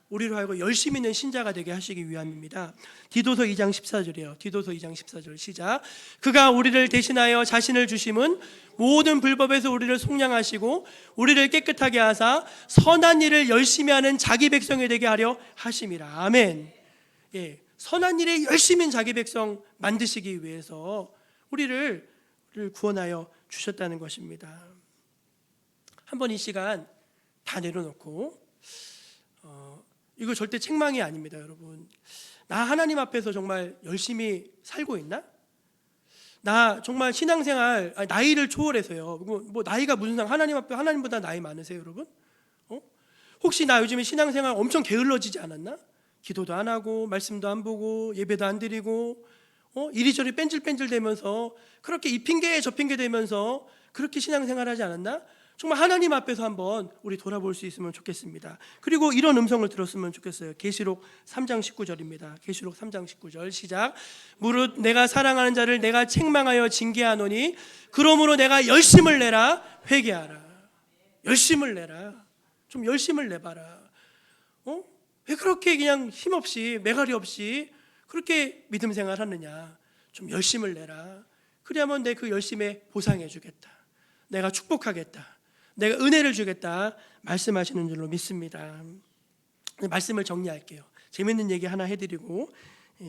우리로 하여금 열심 있는 신자가 되게 하시기 위함입니다. 디도서 2장 14절이에요. 디도서 2장 14절 시작. 그가 우리를 대신하여 자신을 주심은 모든 불법에서 우리를 속량하시고 우리를 깨끗하게 하사 선한 일을 열심히 하는 자기 백성이 되게 하려 하심이라. 아멘. 예, 선한 일에 열심인 자기 백성 만드시기 위해서 우리를 구원하여 주셨다는 것입니다. 한번 이 시간 다 내려놓고 이거 절대 책망이 아닙니다, 여러분. 나 하나님 앞에서 정말 열심히 살고 있나? 나 정말 신앙생활 나이를 초월해서요. 뭐 나이가 무슨 상? 하나님 앞에 하나님보다 나이 많으세요, 여러분? 혹시 나 요즘에 신앙생활 엄청 게을러지지 않았나? 기도도 안 하고 말씀도 안 보고 예배도 안 드리고 이리저리 뺀질뺀질 되면서 그렇게 이 핑계 저 핑계 되면서 그렇게 신앙생활하지 않았나? 정말 하나님 앞에서 한번 우리 돌아볼 수 있으면 좋겠습니다. 그리고 이런 음성을 들었으면 좋겠어요. 계시록 3장 19절입니다. 계시록 3장 19절 시작. 무릇 내가 사랑하는 자를 내가 책망하여 징계하노니 그러므로 내가 열심을 내라. 회개하라. 열심을 내라. 좀 열심을 내봐라. 왜 그렇게 그냥 힘없이 매가리 없이 그렇게 믿음 생활하느냐. 좀 열심을 내라. 그래야만 내 그 열심에 보상해 주겠다. 내가 축복하겠다. 내가 은혜를 주겠다 말씀하시는 줄로 믿습니다. 말씀을 정리할게요. 재밌는 얘기 하나 해드리고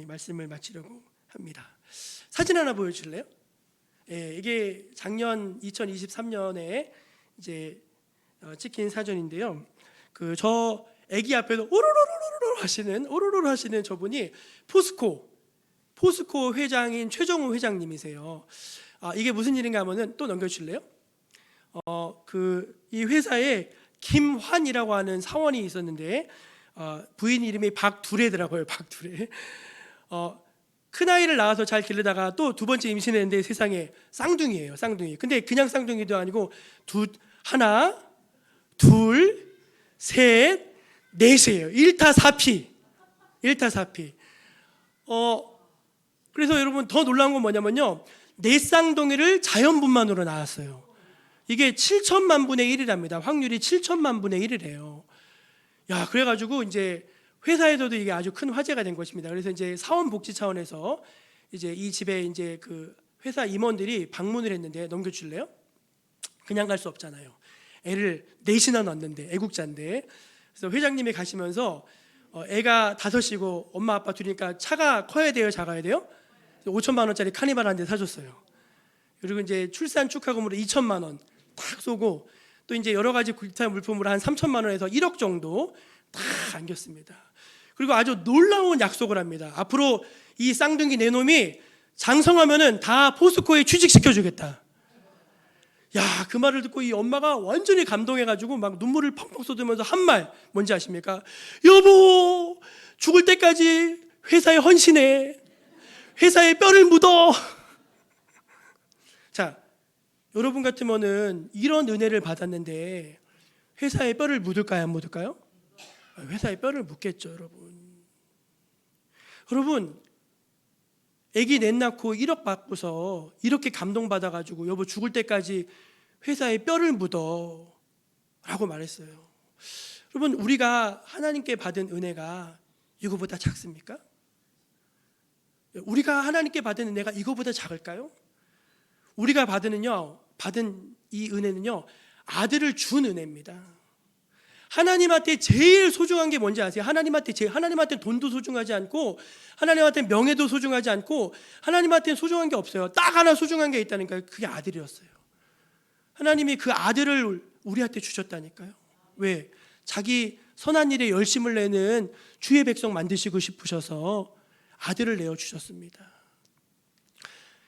말씀을 마치려고 합니다. 사진 하나 보여줄래요? 이게 작년 2023년에 이제 찍힌 사진인데요. 저 아기 앞에서 오로로로 하시는 저분이 포스코 회장인 최정우 회장님이세요. 이게 무슨 일인가 하면은 또 넘겨주실래요? 이 회사에 김환이라고 하는 사원이 있었는데 부인 이름이 박두레더라고요. 박두레. 큰 아이를 낳아서 잘 기르다가 또 두 번째 임신했는데 세상에 쌍둥이에요. 쌍둥이. 근데 그냥 쌍둥이도 아니고 하나, 둘, 셋, 넷이에요. 1타 4피. 그래서 여러분 더 놀라운 건 뭐냐면요. 네 쌍둥이를 자연분만으로 낳았어요. 이게 7천만 분의 1이랍니다. 확률이 7천만 분의 1이래요. 야, 그래가지고 이제 회사에서도 이게 아주 큰 화제가 된 것입니다. 그래서 이제 사원복지 차원에서 이제 이 집에 이제 그 회사 임원들이 방문을 했는데 넘겨줄래요? 그냥 갈 수 없잖아요. 애를 넷이나 낳았는데 애국자인데. 그래서 회장님이 가시면서 애가 5이고 엄마 아빠 둘이니까 차가 커야 돼요, 작아야 돼요? 5천만 원짜리 카니발 한 대 사줬어요. 그리고 이제 출산 축하금으로 2천만 원 딱 쏘고 또 이제 여러 가지 기타 물품으로 한 3천만 원에서 1억 정도 딱 안겼습니다. 그리고 아주 놀라운 약속을 합니다. 앞으로 이 쌍둥이 네 놈이 장성하면은 다 포스코에 취직시켜주겠다. 야, 그 말을 듣고 이 엄마가 완전히 감동해가지고 막 눈물을 펑펑 쏟으면서 한 말 뭔지 아십니까? 여보, 죽을 때까지 회사에 헌신해. 회사에 뼈를 묻어. 자, 여러분 같으면은 이런 은혜를 받았는데 회사에 뼈를 묻을까요, 안 묻을까요? 회사에 뼈를 묻겠죠, 여러분. 여러분, 아기 넷 낳고 1억 받고서 이렇게 감동받아가지고 여보 죽을 때까지 회사에 뼈를 묻어 라고 말했어요. 여러분, 우리가 하나님께 받은 은혜가 이거보다 작습니까? 우리가 하나님께 받은 은혜가 이거보다 작을까요? 우리가 받은 이 은혜는요, 아들을 준 은혜입니다. 하나님한테 제일 소중한 게 뭔지 아세요? 하나님한테 돈도 소중하지 않고, 하나님한테 명예도 소중하지 않고, 하나님한테 소중한 게 없어요. 딱 하나 소중한 게 있다니까요. 그게 아들이었어요. 하나님이 그 아들을 우리한테 주셨다니까요. 왜? 자기 선한 일에 열심을 내는 주의 백성 만드시고 싶으셔서 아들을 내어 주셨습니다.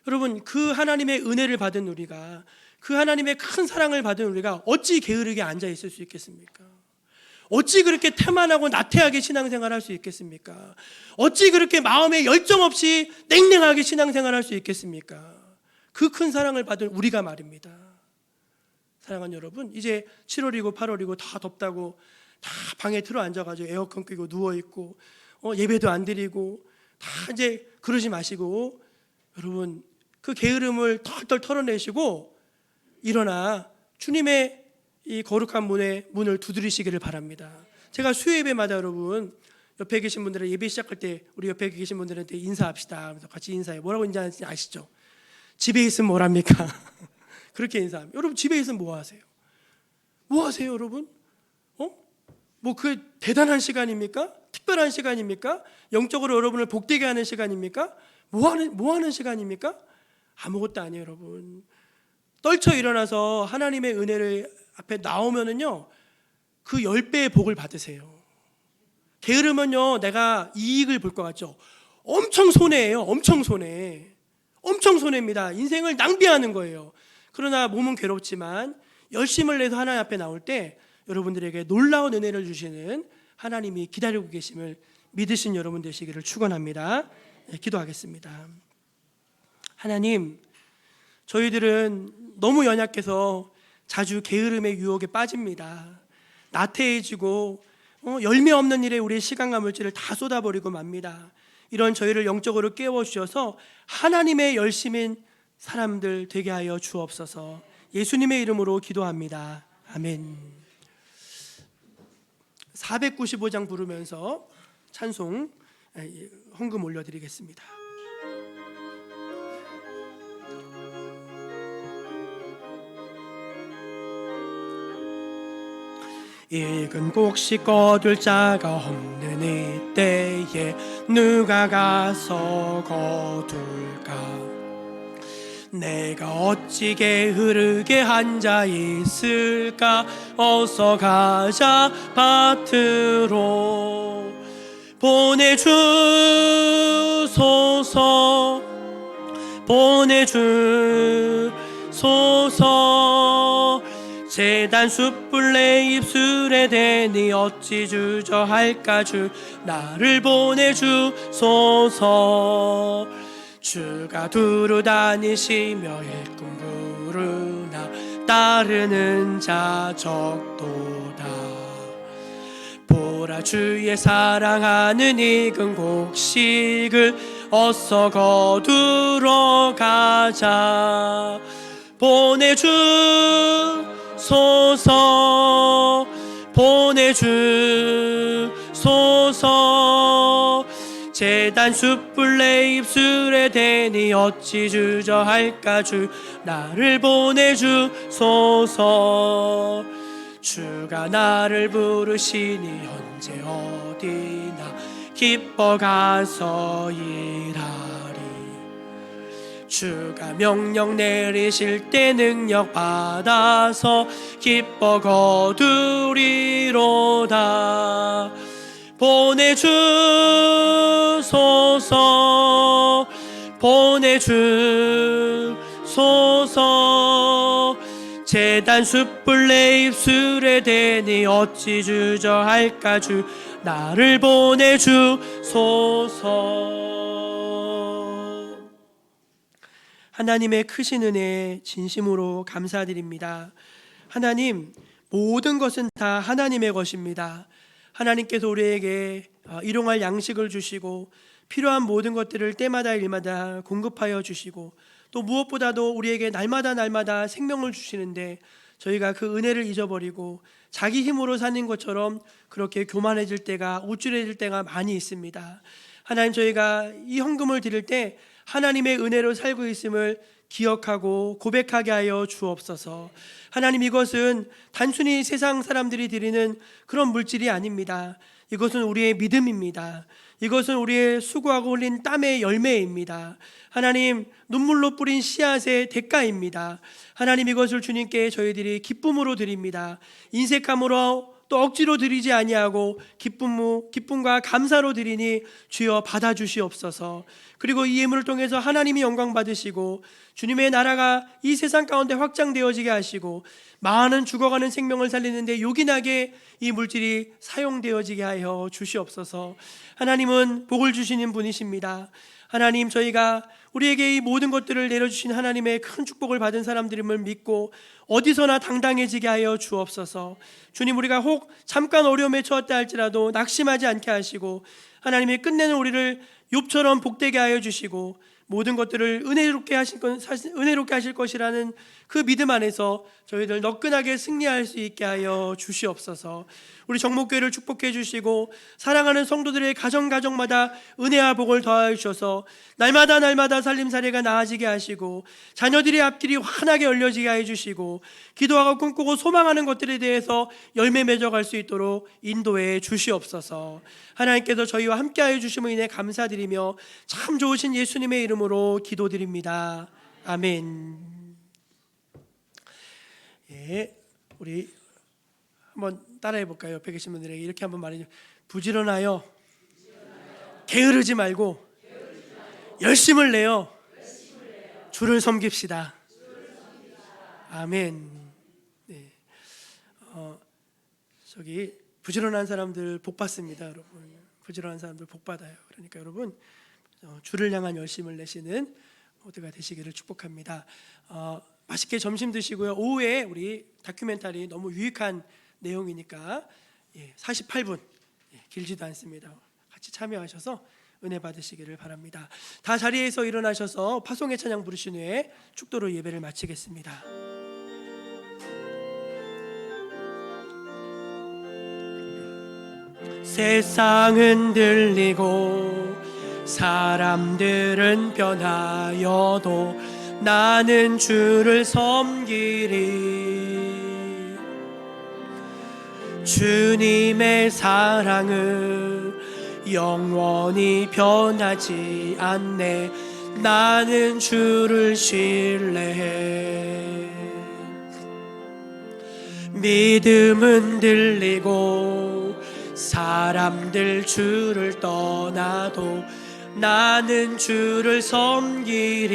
여러분, 그 하나님의 은혜를 받은 우리가, 그 하나님의 큰 사랑을 받은 우리가 어찌 게으르게 앉아 있을 수 있겠습니까? 어찌 그렇게 태만하고 나태하게 신앙생활할 수 있겠습니까? 어찌 그렇게 마음에 열정 없이 냉랭하게 신앙생활할 수 있겠습니까? 그 큰 사랑을 받은 우리가 말입니다. 사랑하는 여러분, 이제 7월이고 8월이고 다 덥다고 다 방에 들어 앉아가지고 에어컨 끄고 누워있고 예배도 안 드리고 다 이제 그러지 마시고, 여러분 그 게으름을 털털 털어내시고 일어나 주님의 이 거룩한 문을 두드리시기를 바랍니다. 제가 수요예배마다 여러분 옆에 계신 분들은 예배 시작할 때 우리 옆에 계신 분들한테 인사합시다 하면서 같이 인사해요. 뭐라고 인사하는지 아시죠? 집에 있으면 뭐랍니까? 그렇게 인사합니다. 여러분 집에 있으면 뭐 하세요? 뭐 하세요 여러분? 뭐 그 대단한 시간입니까? 특별한 시간입니까? 영적으로 여러분을 복되게 하는 시간입니까? 뭐 하는 시간입니까? 아무것도 아니에요 여러분. 떨쳐 일어나서 하나님의 은혜를 앞에 나오면은요 그 10배의 복을 받으세요. 게으르면요 내가 이익을 볼 것 같죠? 엄청 손해예요. 엄청 손해입니다. 인생을 낭비하는 거예요. 그러나 몸은 괴롭지만 열심을 내서 하나님 앞에 나올 때 여러분들에게 놀라운 은혜를 주시는 하나님이 기다리고 계심을 믿으신 여러분 되시기를 축원합니다. 네, 기도하겠습니다. 하나님, 저희들은 너무 연약해서 자주 게으름의 유혹에 빠집니다. 나태해지고 열매 없는 일에 우리의 시간과 물질을 다 쏟아버리고 맙니다. 이런 저희를 영적으로 깨워주셔서 하나님의 열심인 사람들 되게 하여 주옵소서. 예수님의 이름으로 기도합니다. 아멘. 495장 부르면서 찬송 헌금 올려드리겠습니다. 익은 곡식 거둘 자가 없는 이때에 누가 가서 거둘까? 내가 어찌 게으르게 앉아 있을까? 어서 가자 밭으로 보내주소서. 제단 숯불 내 입술에 대니 어찌 주저할까? 주 나를 보내주소서. 주가 두루 다니시며 일꾼 부르나 따르는 자 적도다. 보라 주의 사랑하는 익은 곡식을 어서 거두러 가자. 보내주소서. 제단 숯불 내 입술에 대니 어찌 주저할까? 주 나를 보내주소서. 주가 나를 부르시니 언제 어디나 기뻐 가서 일하리. 주가 명령 내리실 때 능력 받아서 기뻐 거두리로다. 보내주소서. 제단 숯불 내 입술에 대니 어찌 주저할까? 주 나를 보내주소서. 하나님의 크신 은혜에 진심으로 감사드립니다. 하나님, 모든 것은 다 하나님의 것입니다. 하나님께서 우리에게 일용할 양식을 주시고 필요한 모든 것들을 때마다 일마다 공급하여 주시고 또 무엇보다도 우리에게 날마다 생명을 주시는데 저희가 그 은혜를 잊어버리고 자기 힘으로 사는 것처럼 그렇게 교만해질 때가, 우쭐해질 때가 많이 있습니다. 하나님, 저희가 이 헌금을 드릴 때 하나님의 은혜로 살고 있음을 기억하고 고백하게 하여 주옵소서. 하나님, 이것은 단순히 세상 사람들이 드리는 그런 물질이 아닙니다. 이것은 우리의 믿음입니다. 이것은 우리의 수고하고 흘린 땀의 열매입니다. 하나님, 눈물로 뿌린 씨앗의 대가입니다. 하나님, 이것을 주님께 저희들이 기쁨으로 드립니다. 인색함으로 또 억지로 드리지 아니하고 기쁨과 감사로 드리니 주여 받아주시옵소서. 그리고 이 예물을 통해서 하나님이 영광 받으시고 주님의 나라가 이 세상 가운데 확장되어지게 하시고 많은 죽어가는 생명을 살리는데 요긴하게 이 물질이 사용되어지게 하여 주시옵소서. 하나님은 복을 주시는 분이십니다. 하나님, 저희가 우리에게 이 모든 것들을 내려주신 하나님의 큰 축복을 받은 사람들임을 믿고 어디서나 당당해지게 하여 주옵소서. 주님, 우리가 혹 잠깐 어려움에 처했다 할지라도 낙심하지 않게 하시고 하나님이 끝내는 우리를 욥처럼 복되게 하여 주시고 모든 것들을 은혜롭게 하실 것이라는 그 믿음 안에서 저희들 너끈하게 승리할 수 있게 하여 주시옵소서. 우리 정목교회를 축복해 주시고 사랑하는 성도들의 가정마다 은혜와 복을 더하여 주셔서 날마다 살림살이가 나아지게 하시고 자녀들의 앞길이 환하게 열려지게 해 주시고 기도하고 꿈꾸고 소망하는 것들에 대해서 열매 맺어갈 수 있도록 인도해 주시옵소서. 하나님께서 저희와 함께하여 주심을 인해 감사드리며 참 좋으신 예수님의 이름으로 기도드립니다. 아멘. 예, 우리 한번 따라해 볼까요? 옆에 계신 분들에게 이렇게 한번 말해줘. 부지런하여 게으르지 말고 열심을 내어 주를 섬깁시다. 아멘. 네. 저기 부지런한 사람들 복 받습니다, 여러분. 부지런한 사람들 복 받아요. 그러니까 여러분 주를 향한 열심을 내시는 모두가 되시기를 축복합니다. 맛있게 점심 드시고요. 오후에 우리 다큐멘터리 너무 유익한 내용이니까 48분 길지도 않습니다. 같이 참여하셔서 은혜 받으시기를 바랍니다. 다 자리에서 일어나셔서 파송의 찬양 부르신 후에 축도로 예배를 마치겠습니다. 세상은 들리고 사람들은 변하여도 나는 주를 섬기리. 주님의 사랑은 영원히 변하지 않네. 나는 주를 신뢰해. 믿음은 들리고 사람들 주를 떠나도 나는 주를 섬기리.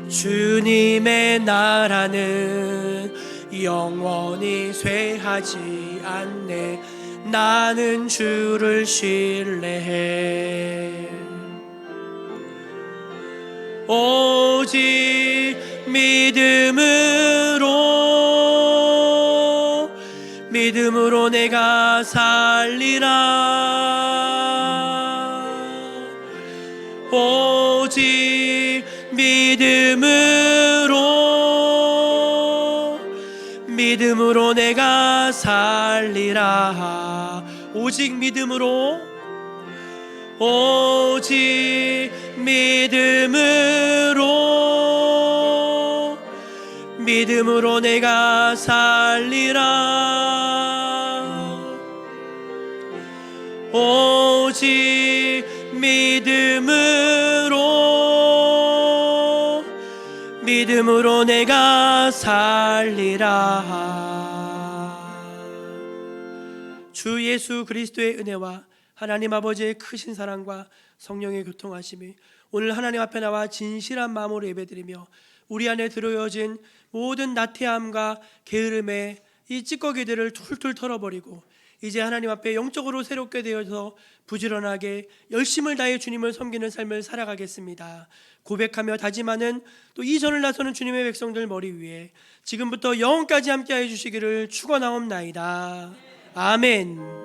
주님의 나라는 영원히 쇠하지 않네. 나는 주를 신뢰해. 오직 믿음으로 내가 살리라. 오직 믿음으로 내가 살리라. 오직 믿음으로 내가 살리라. 오직 믿음으로 내가 살리라. 주 예수 그리스도의 은혜와 하나님 아버지의 크신 사랑과 성령의 교통하심이 오늘 하나님 앞에 나와 진실한 마음으로 예배드리며 우리 안에 들어여진 모든 나태함과 게으름의 이 찌꺼기들을 툴툴 털어버리고 이제 하나님 앞에 영적으로 새롭게 되어서 부지런하게 열심을 다해 주님을 섬기는 삶을 살아가겠습니다. 고백하며 다짐하는 또 이전을 나서는 주님의 백성들 머리 위에 지금부터 영원까지 함께해 주시기를 축원하옵나이다. 아멘.